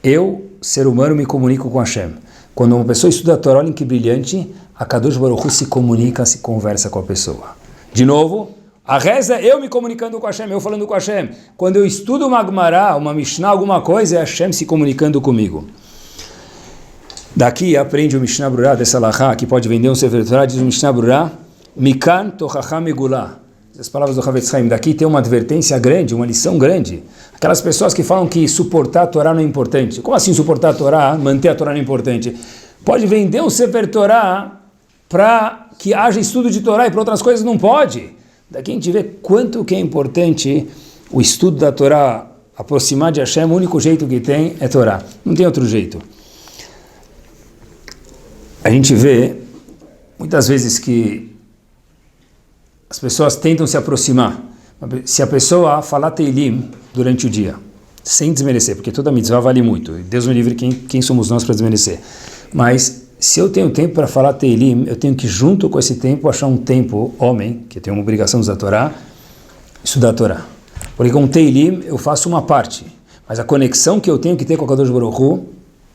eu, ser humano, me comunico com Hashem. Quando uma pessoa estuda a Torá, olhem que brilhante, a Kadosh Baruch Hu se comunica, se conversa com a pessoa. De novo, a reza é eu me comunicando com Hashem, eu falando com Hashem. Quando eu estudo uma Gemara, uma Mishnah, alguma coisa, é Hashem se comunicando comigo. Daqui aprende o Mishnah Brurah, dessa Halachá, que pode vender um Sefer Torah, diz o Mishnah Brurah, Mikan tochacha megulá. As palavras do Havetz Haim, daqui tem uma advertência grande, uma lição grande. Aquelas pessoas que falam que suportar a Torá não é importante. Como assim suportar a Torá, manter a Torá não é importante? Pode vender um Sefer Torá para que haja estudo de Torá e para outras coisas não pode. Daqui a gente vê quanto que é importante o estudo da Torá, aproximar de Hashem, o único jeito que tem é Torá. Não tem outro jeito. A gente vê muitas vezes que as pessoas tentam se aproximar. Se a pessoa falar Teilim durante o dia, sem desmerecer, porque toda mitzvah vale muito, Deus me livre, quem somos nós para desmerecer. Mas se eu tenho tempo para falar Teilim, eu tenho que, junto com esse tempo, achar um tempo, homem, que tem uma obrigação de estudar a Torá, estudar a Torá. Porque com Teilim eu faço uma parte, mas a conexão que eu tenho que ter com a Kadosh Baruch Hu,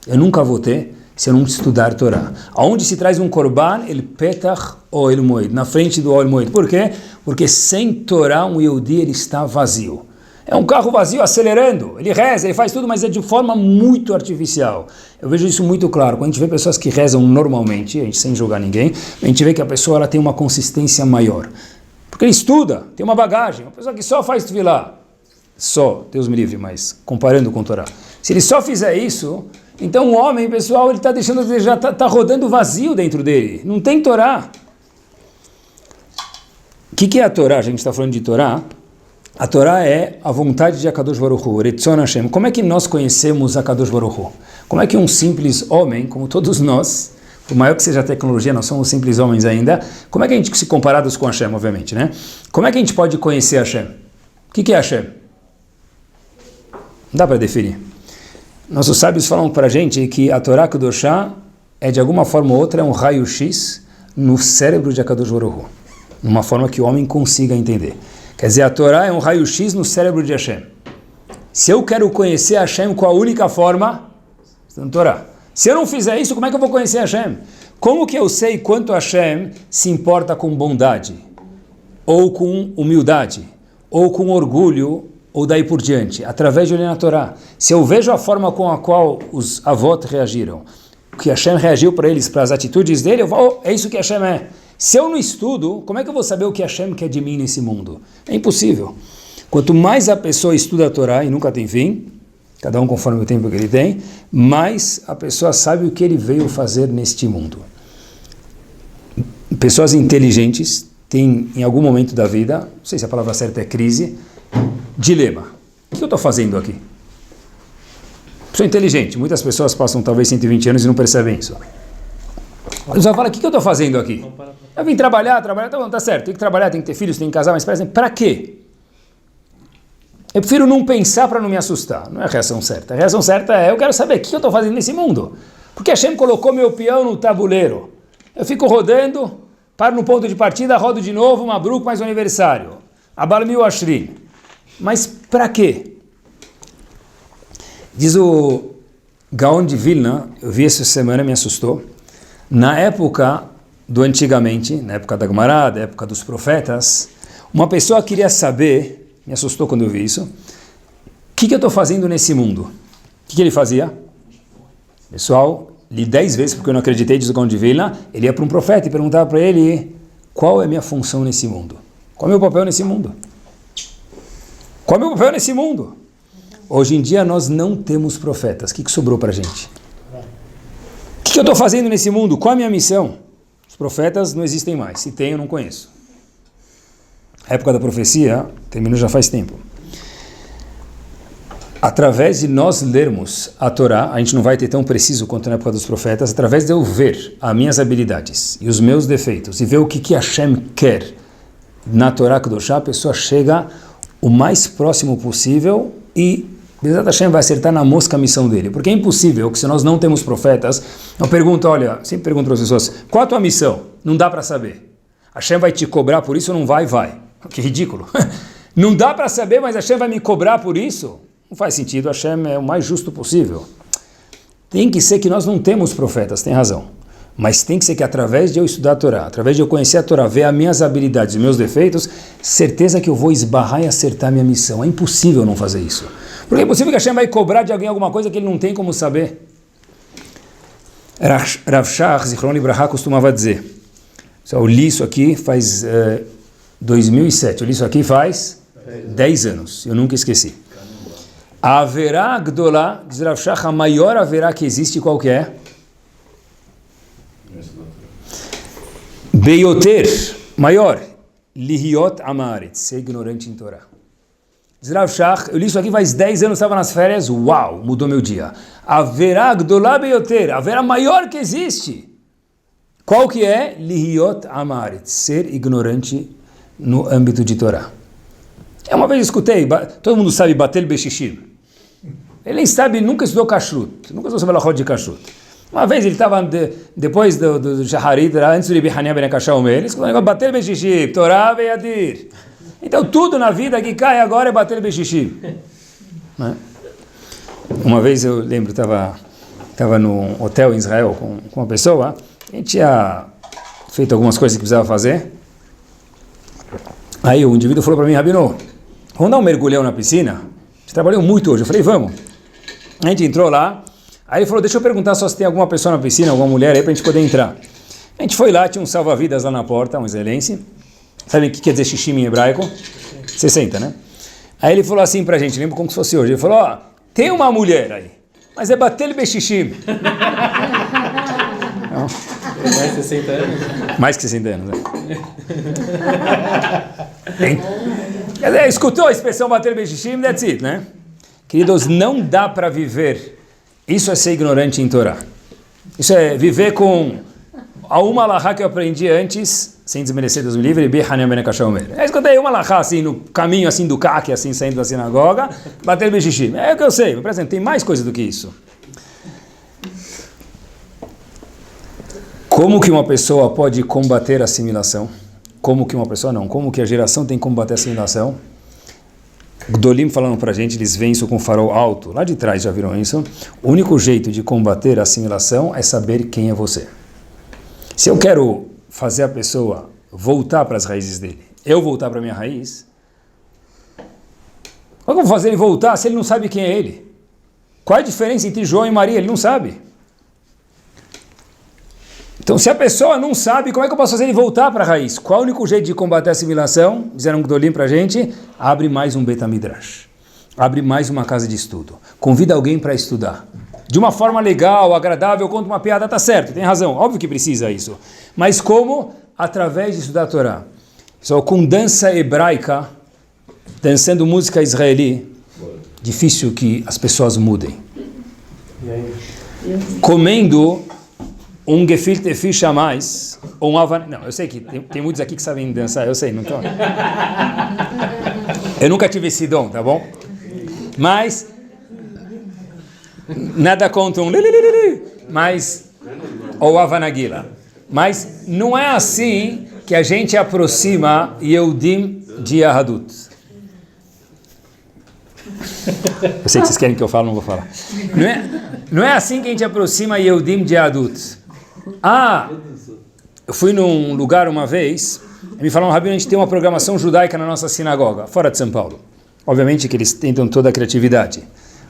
eu nunca vou ter se eu não estudar Torá. Aonde se traz um korban, el petach ou el moed, na frente do el moed. Por quê? Porque sem Torá um Yehudi ele está vazio. É um carro vazio acelerando, ele reza, ele faz tudo, mas é de forma muito artificial. Eu vejo isso muito claro. Quando a gente vê pessoas que rezam normalmente, a gente sem julgar ninguém, a gente vê que a pessoa ela tem uma consistência maior. Porque ele estuda, tem uma bagagem. Uma pessoa que só faz tefilá, só, Deus me livre, mas comparando com Torá. Se ele só fizer isso, então o homem, pessoal, ele está deixando, já está rodando vazio dentro dele. Não tem Torá. O que é a Torá? A gente está falando de Torá. A Torá é a vontade de Akadosh Baruch Hu, Retzon Hashem. Como é que nós conhecemos Akadosh Baruch Hu? Como é que um simples homem, como todos nós, por maior que seja a tecnologia, nós somos simples homens ainda, como é que a gente, se comparados com Hashem, obviamente, né? Como é que a gente pode conhecer Hashem? O que é Hashem? Não dá para definir. Nossos sábios falam para a gente que a Torá Kedoshá é, de alguma forma ou outra, um raio-x no cérebro de Akadosh Baruch Hu, numa forma que o homem consiga entender. Quer dizer, a Torá é um raio-x no cérebro de Hashem. Se eu quero conhecer Hashem com a única forma, está na Torá. Se eu não fizer isso, como é que eu vou conhecer Hashem? Como que eu sei quanto Hashem se importa com bondade, ou com humildade, ou com orgulho, ou daí por diante? Através de olhar na Torá. Se eu vejo a forma com a qual os avós reagiram, que Hashem reagiu para eles, para as atitudes dele, eu falo, é isso que Hashem é. Se eu não estudo, como é que eu vou saber o que Hashem quer de mim nesse mundo? É impossível. Quanto mais a pessoa estuda a Torá, e nunca tem fim, cada um conforme o tempo que ele tem, mais a pessoa sabe o que ele veio fazer neste mundo. Pessoas inteligentes têm, em algum momento da vida, não sei se a palavra certa é crise, dilema. O que eu estou fazendo aqui? Pessoa inteligente. Muitas pessoas passam talvez 120 anos e não percebem isso. Você vai falar, o que eu estou fazendo aqui? Eu vim trabalhar, tá bom, tá certo, tem que trabalhar, tem que ter filhos, tem que casar, mas para quê? Eu prefiro não pensar para não me assustar, não é a reação certa. A reação certa é, eu quero saber o que eu estou fazendo nesse mundo. Porque Hashem colocou meu peão no tabuleiro. Eu fico rodando, paro no ponto de partida, rodo de novo, Mabruk mais um aniversário. Abal Mil Ashrin. Mas para quê? Diz o Gaon de Vilna, eu vi essa semana, me assustou. Na época do antigamente, na época da Gemara, na época dos profetas, uma pessoa queria saber, me assustou quando eu vi isso, o que eu estou fazendo nesse mundo? O que ele fazia? Pessoal, li 10 vezes, porque eu não acreditei, diz o Gaon de Vilna, ele ia para um profeta e perguntava para ele, qual é a minha função nesse mundo? Qual é o meu papel nesse mundo? Qual é o meu papel nesse mundo? Hoje em dia nós não temos profetas. O que sobrou para a gente? O que eu estou fazendo nesse mundo? Qual é a minha missão? Os profetas não existem mais. Se tem, eu não conheço. A época da profecia terminou já faz tempo. Através de nós lermos a Torá, a gente não vai ter tão preciso quanto na época dos profetas, através de eu ver as minhas habilidades e os meus defeitos e ver o que Hashem quer na Torá Kedoshá, a pessoa chega o mais próximo possível e Bezat Hashem vai acertar na mosca a missão dele. Porque é impossível que se nós não temos profetas, eu pergunto, olha, sempre pergunto para as pessoas, qual a tua missão? Não dá para saber. Hashem vai te cobrar por isso ou não vai? Vai. Que ridículo. Não dá para saber, mas Hashem vai me cobrar por isso? Não faz sentido, Hashem é o mais justo possível. Tem que ser que nós não temos profetas, tem razão. Mas tem que ser que através de eu estudar a Torá, através de eu conhecer a Torá, ver as minhas habilidades e meus defeitos, certeza que eu vou esbarrar e acertar a minha missão. É impossível não fazer isso. Porque é impossível que Hashem vai cobrar de alguém alguma coisa que ele não tem como saber. Rav Shach, Zichron Libraha, costumava dizer, eu li isso aqui faz 2007, eu li isso aqui faz 10 anos, eu nunca esqueci. A haverá Gdolá, diz Rav Shach, a maior haverá que existe, qual que é? Beioter, maior, Lihiot Amaretz, ser ignorante em Torá. Diz Rav Shach, eu li isso aqui faz 10 anos, estava nas férias, uau, mudou meu dia. Haverá Gdolá Beioter, haverá maior que existe. Qual que é? Lihiot Amaretz, ser ignorante no âmbito de Torá. Uma vez eu escutei, todo mundo sabe Batel Beshishim. Ele nem sabe, nunca estudou Kashrut, nunca estudou sobre a roda de Kashrut. Uma vez ele estava, depois do Shaharit, antes do Ribi Hania Ben Akashaomer, ele escutou o negócio, Batel Beshishim, Torá Veyadir. Então tudo na vida que cai agora é Batel Beshishim. Uma vez eu lembro, estava num hotel em Israel com uma pessoa, a gente tinha feito algumas coisas que precisava fazer. Aí o indivíduo falou para mim, Rabino, vamos dar um mergulhão na piscina? A gente trabalhou muito hoje. Eu falei, vamos. A gente entrou lá, aí ele falou, deixa eu perguntar só se tem alguma pessoa na piscina, alguma mulher aí para a gente poder entrar. A gente foi lá, tinha um salva-vidas lá na porta, um israelense. Sabe o que quer dizer xixi em hebraico? 60, né? Aí ele falou assim pra gente, lembro como se fosse hoje, ele falou, ó, tem uma mulher aí, mas é Batel Beshishim. Mais de 60 anos? Mais que 60 anos, né? Quer dizer, escutou a expressão bater bechishim, that's it, né? Queridos, não dá para viver. Isso é ser ignorante em Torá. Isso é viver com a uma alahá que eu aprendi antes, sem desmerecer Deus me livre, eu escutei uma alahá assim, no caminho assim do CAC, assim, saindo da sinagoga, bater bechishim. É o que eu sei, mas, por exemplo, tem mais coisa do que isso. Como que uma pessoa pode combater a assimilação? Como que uma pessoa não? Como que a geração tem que combater a assimilação? Gdolim falando pra gente, eles veem isso com farol alto. Lá de trás já viram isso? O único jeito de combater a assimilação é saber quem é você. Se eu quero fazer a pessoa voltar para as raízes dele, eu voltar para a minha raiz, como eu vou fazer ele voltar se ele não sabe quem é ele? Qual é a diferença entre João e Maria? Ele não sabe. Então, se a pessoa não sabe, como é que eu posso fazer ele voltar para a raiz? Qual é o único jeito de combater a assimilação? Disseram Gdolim para a gente, abre mais um Bet HaMidrash. Abre mais uma casa de estudo. Convida alguém para estudar. De uma forma legal, agradável, conta uma piada, tá certo, tem razão, óbvio que precisa isso. Mas como? Através de estudar a Torá. Só com dança hebraica, dançando música israeli, difícil que as pessoas mudem. Comendo um gefilte fish a mais, ou um avan... Não, eu sei que tem muitos aqui que sabem dançar, eu sei, não tô... Eu nunca tive esse dom, tá bom? Mas... Nada contra um mas ou Avanagila. Mas não é assim que a gente aproxima Yehudim de Yahadut. Eu sei que vocês querem que eu fale, não vou falar. Não é assim que a gente aproxima Yehudim de Yahadut. Eu fui num lugar uma vez, e me falaram, Rabino, a gente tem uma programação judaica na nossa sinagoga, fora de São Paulo. Obviamente que eles tentam toda a criatividade.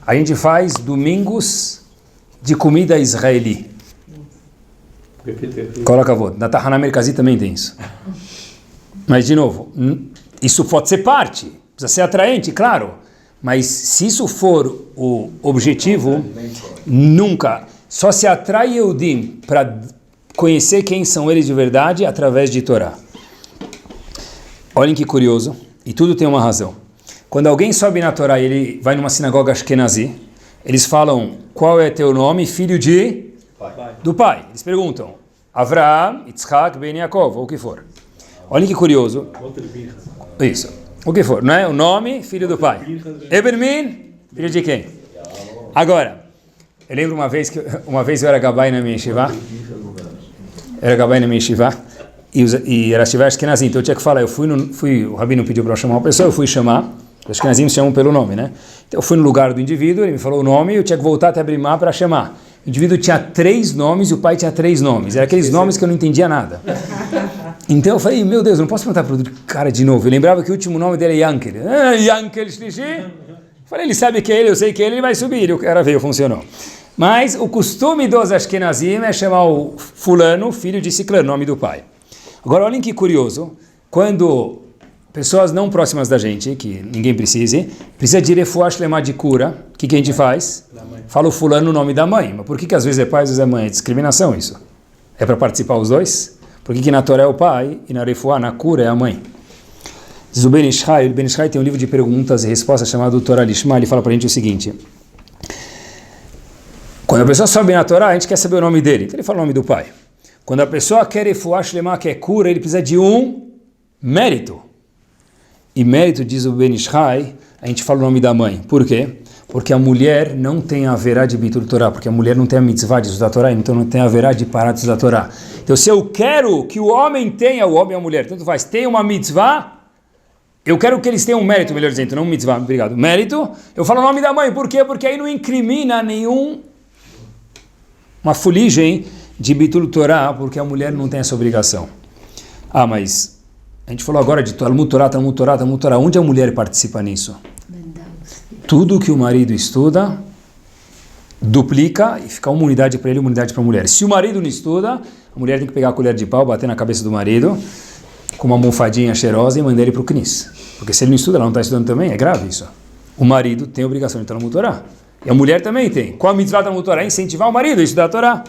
A gente faz domingos de comida israeli. Coloca a voz. Na Tahana Merkazi também tem isso. Mas, de novo, isso pode ser parte. Precisa ser atraente, claro. Mas se isso for o objetivo, nunca. Só se atrai Yehudim para conhecer quem são eles de verdade através de Torá. Olhem que curioso. E tudo tem uma razão. Quando alguém sobe na Torá e ele vai numa sinagoga Ashkenazi, eles falam, qual é teu nome, filho de? Do pai. Eles perguntam, Avraham, Yitzhak, Ben Yaakov, ou o que for. Olha que curioso. Isso, o que for, não é? O nome, filho do pai. Ebermin, filho de quem? Agora, eu lembro uma vez eu era gabai na minha yeshiva. E era Shiva Ashkenazi, então eu tinha que falar, o Rabino pediu para eu chamar uma pessoa, eu fui chamar. Os Ashkenazim se chamam pelo nome, né? Então eu fui no lugar do indivíduo, ele me falou o nome, eu tinha que voltar até Abrimá para chamar. O indivíduo tinha 3 nomes e o pai tinha 3 nomes. Eram aqueles nomes que eu não entendia nada. Então eu falei, meu Deus, eu não posso perguntar para o cara de novo. Eu lembrava que o último nome dele é Yankel. Yankel Shlishi. Falei, ele sabe que é ele, eu sei que é ele vai subir. O cara veio, funcionou. Mas o costume dos Ashkenazim é chamar o fulano, filho de Ciclano, nome do pai. Agora olhem que curioso, quando... pessoas não próximas da gente, que ninguém precisa de refuah shlema de cura, o que a gente faz? Fala o fulano o nome da mãe. Mas por que às vezes é pai, às vezes é mãe? É discriminação isso. É para participar os dois? Por que na Torá é o pai e na refuah, na cura, é a mãe? Diz o Ben Ishai tem um livro de perguntas e respostas chamado Torá Lishma, ele fala para a gente o seguinte, quando a pessoa sobe na Torá, a gente quer saber o nome dele, então ele fala o nome do pai. Quando a pessoa quer refuah shlema, quer cura, ele precisa de um mérito. E mérito, diz o Ben Ishai, a gente fala o nome da mãe. Por quê? Porque a mulher não tem a verá de Bitul Torá, porque a mulher não tem a mitzvah de estudar a Torá, então não tem a verá de parar de estudar a Torá. Então se eu quero que o homem tenha, o homem e a mulher, tanto faz, tenha uma mitzvah, eu quero que eles tenham um mérito, melhor dizendo, não mitzvah, obrigado, mérito, eu falo o nome da mãe. Por quê? Porque aí não incrimina uma fuligem de Bitul Torá, porque a mulher não tem essa obrigação. Mas... a gente falou agora de Talmud Torá. Onde a mulher participa nisso? Tudo que o marido estuda, duplica e fica uma unidade para ele e uma unidade para a mulher. Se o marido não estuda, a mulher tem que pegar a colher de pau, bater na cabeça do marido, com uma almofadinha cheirosa e mandar ele para o Knis. Porque se ele não estuda, ela não está estudando também, é grave isso. O marido tem a obrigação de Talmud Torá. E a mulher também tem. Qual a mitzvah da Talmud Torá? É incentivar o marido a estudar a Torá.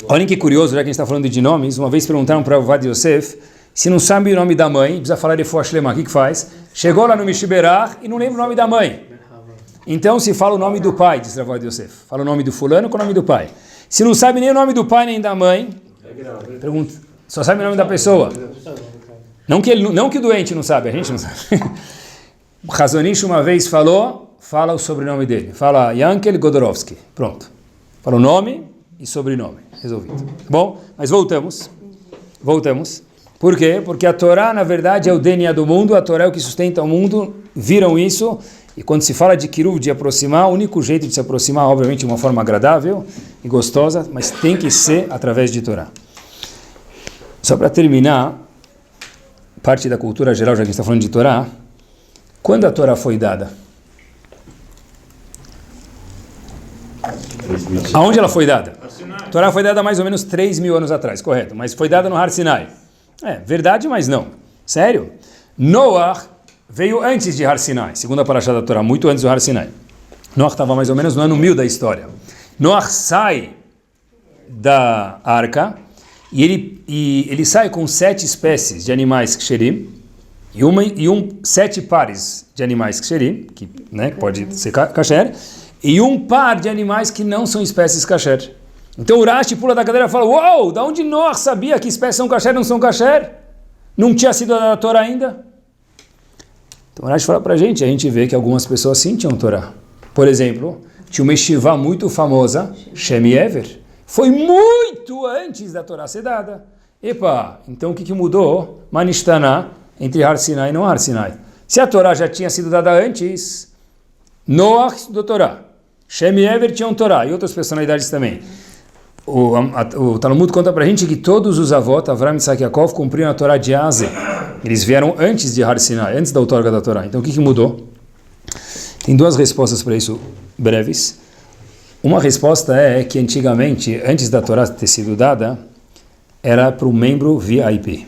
Olhem que curioso, já que a gente está falando de nomes, uma vez perguntaram para o Ovadia Yosef Se não sabe o nome da mãe, precisa falar de Refuah Shlema, o que faz? Chegou lá no Mishiberach e não lembra o nome da mãe. Então se fala o nome do pai, diz Rav Yosef. Fala o nome do fulano com o nome do pai. Se não sabe nem o nome do pai nem da mãe, pergunta, só sabe o nome da pessoa. Não que o doente não sabe, a gente não sabe. O Hazonish uma vez fala o sobrenome dele. Fala Yankel Godorovsky. Pronto. Fala o nome e sobrenome. Resolvido. Tá bom? Mas voltamos. Por quê? Porque a Torá, na verdade, é o DNA do mundo, a Torá é o que sustenta o mundo, viram isso, e quando se fala de Kiruv, de aproximar, o único jeito de se aproximar, obviamente, de uma forma agradável e gostosa, mas tem que ser através de Torá. Só para terminar, parte da cultura geral, já que a gente está falando de Torá, quando a Torá foi dada? Aonde ela foi dada? A Torá foi dada mais ou menos 3.000 anos atrás, correto, mas foi dada no Har Sinai. Verdade, mas não. Sério? Noah veio antes de Har Sinai, segundo a Parashá da Torá, muito antes do Har Sinai. Noah estava mais ou menos no ano 1000 da história. Noah sai da arca e ele sai com 7 espécies de animais ksherim e 7 pares de animais ksherim, que pode ser kasher, e um par de animais que não são espécies kasher. Então o Rashi pula da cadeira e fala, uau, da onde Noah sabia que espécies são kasher e não são kasher? Não tinha sido dada a Torá ainda? Então o Rashi fala pra gente, a gente vê que algumas pessoas sim tinham Torá. Por exemplo, tinha uma yeshiva muito famosa, Shem Yever, foi muito antes da Torá ser dada. Então o que mudou? Manishtaná, entre Har Sinai e não Har Sinai. Se a Torá já tinha sido dada antes, Noah estudou Torá, Shem Yever tinha um Torá e outras personalidades também. O Talmud conta pra gente que todos os avós, Avram, Isaac e Yaakov, cumpriram a Torá de Aze. Eles vieram antes de Har Sinai, antes da outorga da Torá. Então o que mudou? Tem 2 respostas para isso breves. Uma resposta é que antigamente, antes da Torá ter sido dada, era para o membro VIP.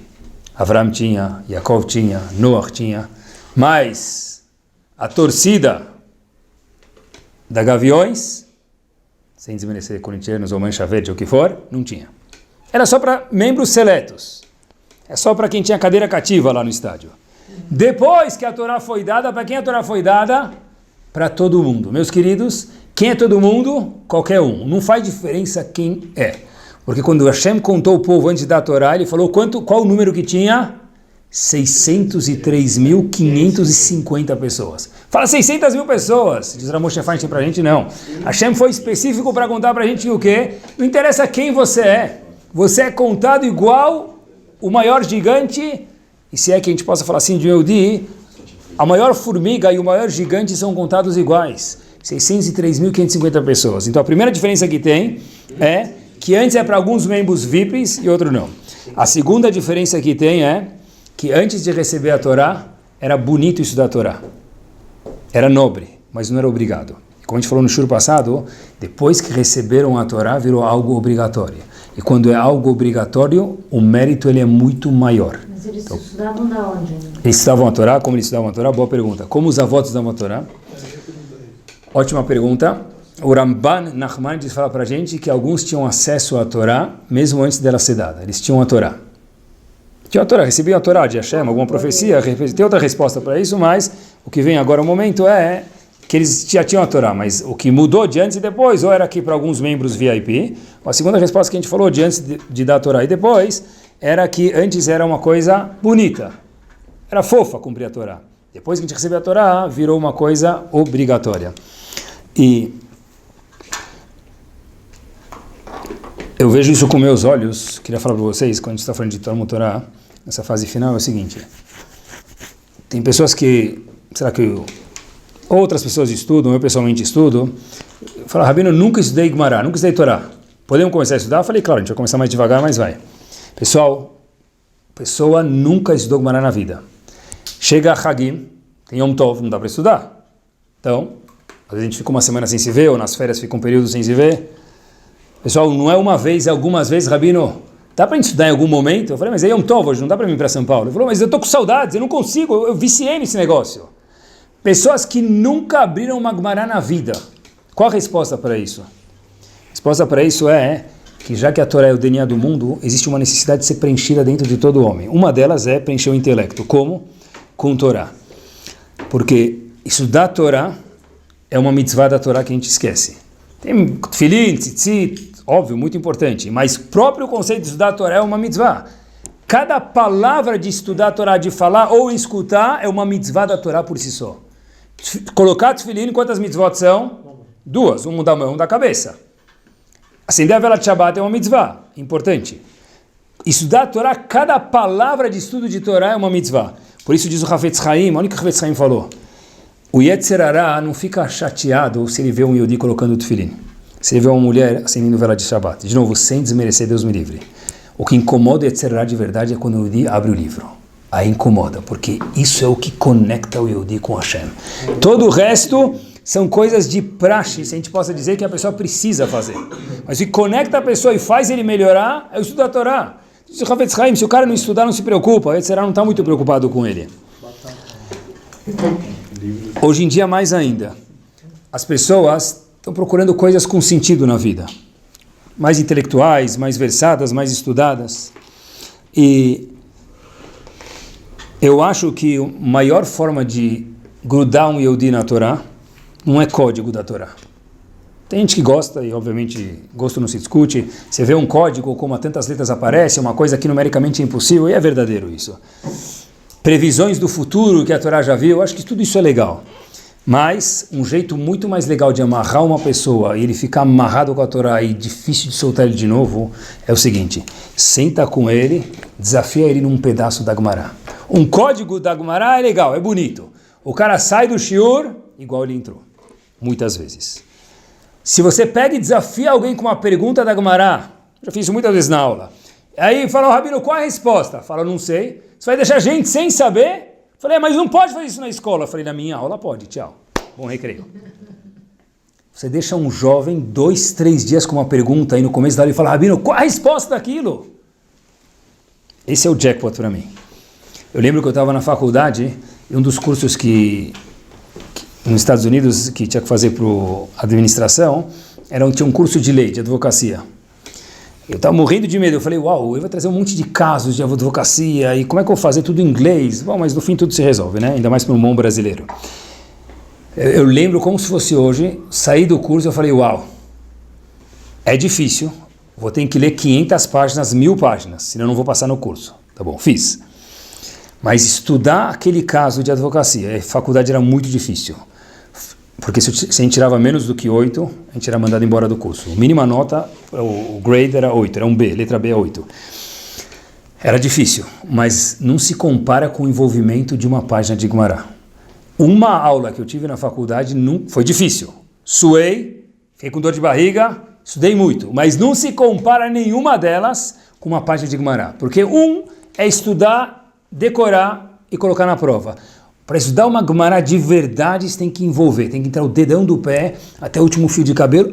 Avram tinha, Yaakov tinha, Noah tinha, mas a torcida da Gaviões, sem desmerecer corintianos ou Mancha Verde ou o que for, não tinha. Era só para membros seletos. É só para quem tinha cadeira cativa lá no estádio. Depois que a Torá foi dada, para quem a Torá foi dada? Para todo mundo. Meus queridos, quem é todo mundo? Qualquer um. Não faz diferença quem é. Porque quando Hashem contou o povo antes da Torá, ele falou qual o número que tinha? 603.550 pessoas. Fala 600 mil pessoas, diz Ramoshe Feinstein pra gente, não. Hashem foi específico para contar pra gente o quê? Não interessa quem você é contado igual o maior gigante, e se é que a gente possa falar assim de Yehudi, a maior formiga e o maior gigante são contados iguais. 603.550 pessoas. Então a primeira diferença que tem é que antes é para alguns membros VIPs e outro não. A segunda diferença que tem é que antes de receber a Torá, era bonito estudar a Torá. Era nobre, mas não era obrigado. Como a gente falou no shur passado, depois que receberam a Torá, virou algo obrigatório. E quando é algo obrigatório, o mérito ele é muito maior. Mas eles estudavam da onde? Eles estudavam a Torá, como eles estudavam a Torá? Boa pergunta. Como os avós estudavam a Torá? Ótima pergunta. O Ramban Nachman fala pra gente que alguns tinham acesso à Torá, mesmo antes dela ser dada. Eles tinham a Torá. Tinha a Torá, recebiam a Torá de Hashem, alguma profecia, tem outra resposta para isso, mas o que vem agora o momento é que eles já tinham a Torá, mas o que mudou de antes e depois, ou era aqui para alguns membros VIP, a segunda resposta que a gente falou de antes de dar a Torá e depois, era que antes era uma coisa bonita, era fofa cumprir a Torá. Depois que a gente recebeu a Torá, virou uma coisa obrigatória. E eu vejo isso com meus olhos, queria falar para vocês, quando a gente está falando de Talmud Torá, nessa fase final, é o seguinte, tem pessoas que, será que outras pessoas estudam, eu pessoalmente estudo, falo, Rabino, nunca estudei Gemara, nunca estudei Torá, podemos começar a estudar? Eu falei, claro, a gente vai começar mais devagar, mas vai. Pessoal, pessoa nunca estudou Gemara na vida. Chega a Hagim, tem Yom Tov, não dá para estudar. Então, às vezes a gente fica uma semana sem se ver, ou nas férias fica um período sem se ver. Pessoal, não é uma vez, é algumas vezes, Rabino, dá para estudar em algum momento? Eu falei, mas é Yom Tov hoje, não dá para vir para São Paulo. Ele falou, mas eu estou com saudades, eu não consigo, eu viciei nesse negócio. Pessoas que nunca abriram uma Gemara na vida. Qual a resposta para isso? A resposta para isso é que já que a Torá é o DNA do mundo, existe uma necessidade de ser preenchida dentro de todo homem. Uma delas é preencher o intelecto. Como? Com Torá. Porque estudar a Torá é uma mitzvah da Torá que a gente esquece. Tem tefilin, tzitzit, óbvio, muito importante, mas o próprio conceito de estudar a Torá é uma mitzvah. Cada palavra de estudar a Torá, de falar ou escutar, é uma mitzvah da Torá por si só. Colocar tefilin, quantas mitzvot são? 2, um da mão, um da cabeça. Acender a vela de Shabbat é uma mitzvah, importante. Estudar a Torá, cada palavra de estudo de Torá é uma mitzvah. Por isso diz o Hafetz Haim, olha o que o Hafetz Haim falou. O Yetzer Hara não fica chateado se ele vê um Yehudi colocando o tefilin. Se ele vê uma mulher acendendo vela de Shabbat. De novo, sem desmerecer, Deus me livre. O que incomoda o Yetzer Hara de verdade é quando o Yehudi abre o livro. Aí incomoda, porque isso é o que conecta o Yehudi com Hashem. Todo o resto são coisas de praxe, se a gente possa dizer que a pessoa precisa fazer. Mas o que conecta a pessoa e faz ele melhorar é o estudo da Torá. Se o cara não estudar, não se preocupa, o Yetzer Hara não está muito preocupado com ele. Hoje em dia, mais ainda, as pessoas estão procurando coisas com sentido na vida. Mais intelectuais, mais versadas, mais estudadas. E eu acho que a maior forma de grudar um Yehudi na Torá não é código da Torá. Tem gente que gosta, e obviamente gosto não se discute. Você vê um código, como tantas letras aparecem, uma coisa que numericamente é impossível, e é verdadeiro isso. Previsões do futuro que a Torá já viu, acho que tudo isso é legal. Mas um jeito muito mais legal de amarrar uma pessoa e ele ficar amarrado com a Torá e difícil de soltar ele de novo, é o seguinte: senta com ele, desafia ele num pedaço da Gemara. Um código da Gemara é legal, é bonito. O cara sai do shiur igual ele entrou, muitas vezes. Se você pega e desafia alguém com uma pergunta da Gemara, já fiz isso muitas vezes na aula, aí fala, Rabino, qual é a resposta? Fala, não sei. Você vai deixar a gente sem saber? Falei, mas não pode fazer isso na escola. Falei, na minha aula pode, tchau. Bom recreio. Você deixa um jovem 2, 3 dias com uma pergunta aí no começo da aula e fala, Rabino, qual é a resposta daquilo? Esse é o jackpot para mim. Eu lembro que eu estava na faculdade e um dos cursos que nos Estados Unidos, que tinha que fazer para administração, tinha um curso de lei, de advocacia. Eu estava morrendo de medo, eu falei, uau, eu vou trazer um monte de casos de advocacia, e como é que eu vou fazer tudo em inglês? Bom, mas no fim tudo se resolve, né? Ainda mais para um bom brasileiro. Eu lembro como se fosse hoje, saí do curso e eu falei, uau, é difícil, vou ter que ler 500 páginas, 1000 páginas, senão eu não vou passar no curso. Tá bom, fiz. Mas estudar aquele caso de advocacia, a faculdade era muito difícil. Porque se a gente tirava menos do que 8, a gente era mandado embora do curso. A mínima nota, o grade era 8, era um B, letra B é 8. Era difícil, mas não se compara com o envolvimento de uma página de Gemara. Uma aula que eu tive na faculdade foi difícil. Suei, fiquei com dor de barriga, estudei muito, mas não se compara nenhuma delas com uma página de Gemara. Porque é estudar, decorar e colocar na prova. Para estudar uma Gemara de verdade, você tem que envolver, tem que entrar o dedão do pé até o último fio de cabelo.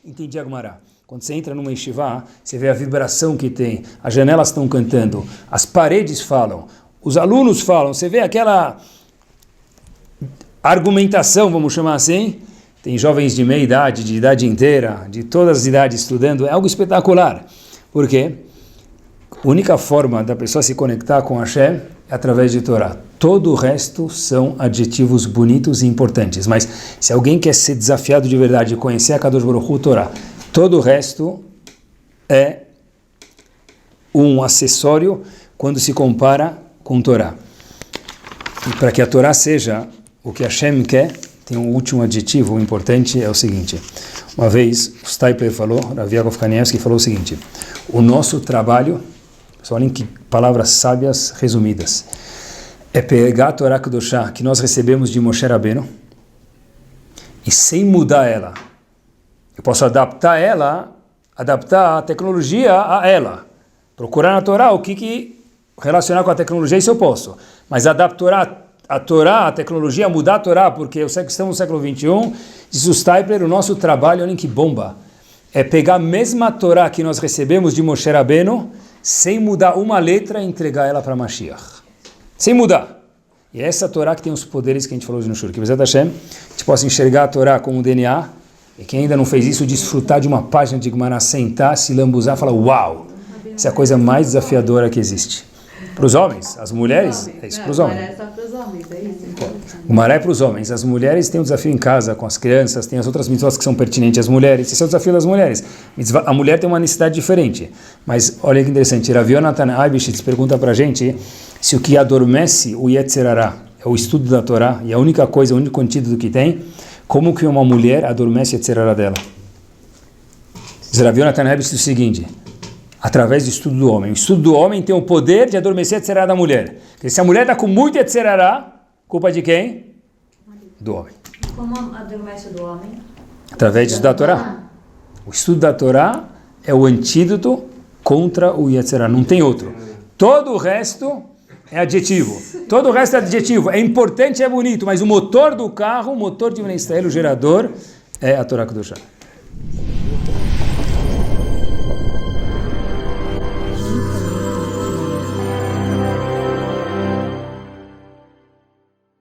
Entendi a Gemara. Quando você entra numa yeshiva, você vê a vibração que tem, as janelas estão cantando, as paredes falam, os alunos falam, você vê aquela argumentação, vamos chamar assim. Tem jovens de meia idade, de idade inteira, de todas as idades estudando, é algo espetacular. Por quê? A única forma da pessoa se conectar com Hashem é através de Torá. Todo o resto são adjetivos bonitos e importantes. Mas se alguém quer ser desafiado de verdade e conhecer a Kadosh Baruch Hu, Torá, todo o resto é um acessório quando se compara com Torá. E para que a Torá seja o que Hashem quer, tem um último adjetivo importante, é o seguinte. Uma vez, o Stipler falou, Rav Yaakov Kanievsky falou o seguinte: o nosso trabalho, só olhem que palavras sábias resumidas, é pegar a Torá Kedoshá que nós recebemos de Moshe Rabbeinu e sem mudar ela. Eu posso adaptar a tecnologia a ela. Procurar na Torá o que relacionar com a tecnologia, isso eu posso. Mas adaptar a Torá, a tecnologia, mudar a Torá, porque estamos no século 21, diz o Stipler, o nosso trabalho, olhem que bomba, é pegar a mesma Torá que nós recebemos de Moshe Rabbeinu, sem mudar uma letra e entregar ela para Mashiach. Sem mudar. E é essa Torá que tem os poderes que a gente falou hoje no Shur. Que Bezat Hashem, a gente possa enxergar a Torá como DNA, E quem ainda não fez isso, desfrutar de uma página de Gemara, sentar, se lambuzar, falar, uau, essa é a coisa mais desafiadora que existe. Para os homens, as mulheres, é isso para os homens. É só para os homens, é isso? O maré é para os homens. As mulheres têm o desafio em casa, com as crianças, tem as outras mitzvot que são pertinentes às mulheres. Esse é o desafio das mulheres. A mulher tem uma necessidade diferente. Mas olha que interessante, Rav Yonatan Eibishitz pergunta para a gente se o que adormece o Yetzer Hara é o estudo da Torá, e a única coisa, o único antídoto que tem, como que uma mulher adormece o Yetzer Hara dela? Rav Yonatan Eibishitz diz o seguinte: através do estudo do homem. O estudo do homem tem o poder de adormecer a Yetzer Hara da mulher. Porque se a mulher está com muito Yetzer Hara, culpa de quem? Do homem. Como adormece do homem? Através do estudo da Torá. O estudo da Torá é o antídoto contra o Yetzer Hara. Não tem outro. Todo o resto é adjetivo. Todo o resto é adjetivo. É importante, é bonito, mas o motor do carro, o motor de Bnei Israel, o gerador, é a Torá Kedoshá.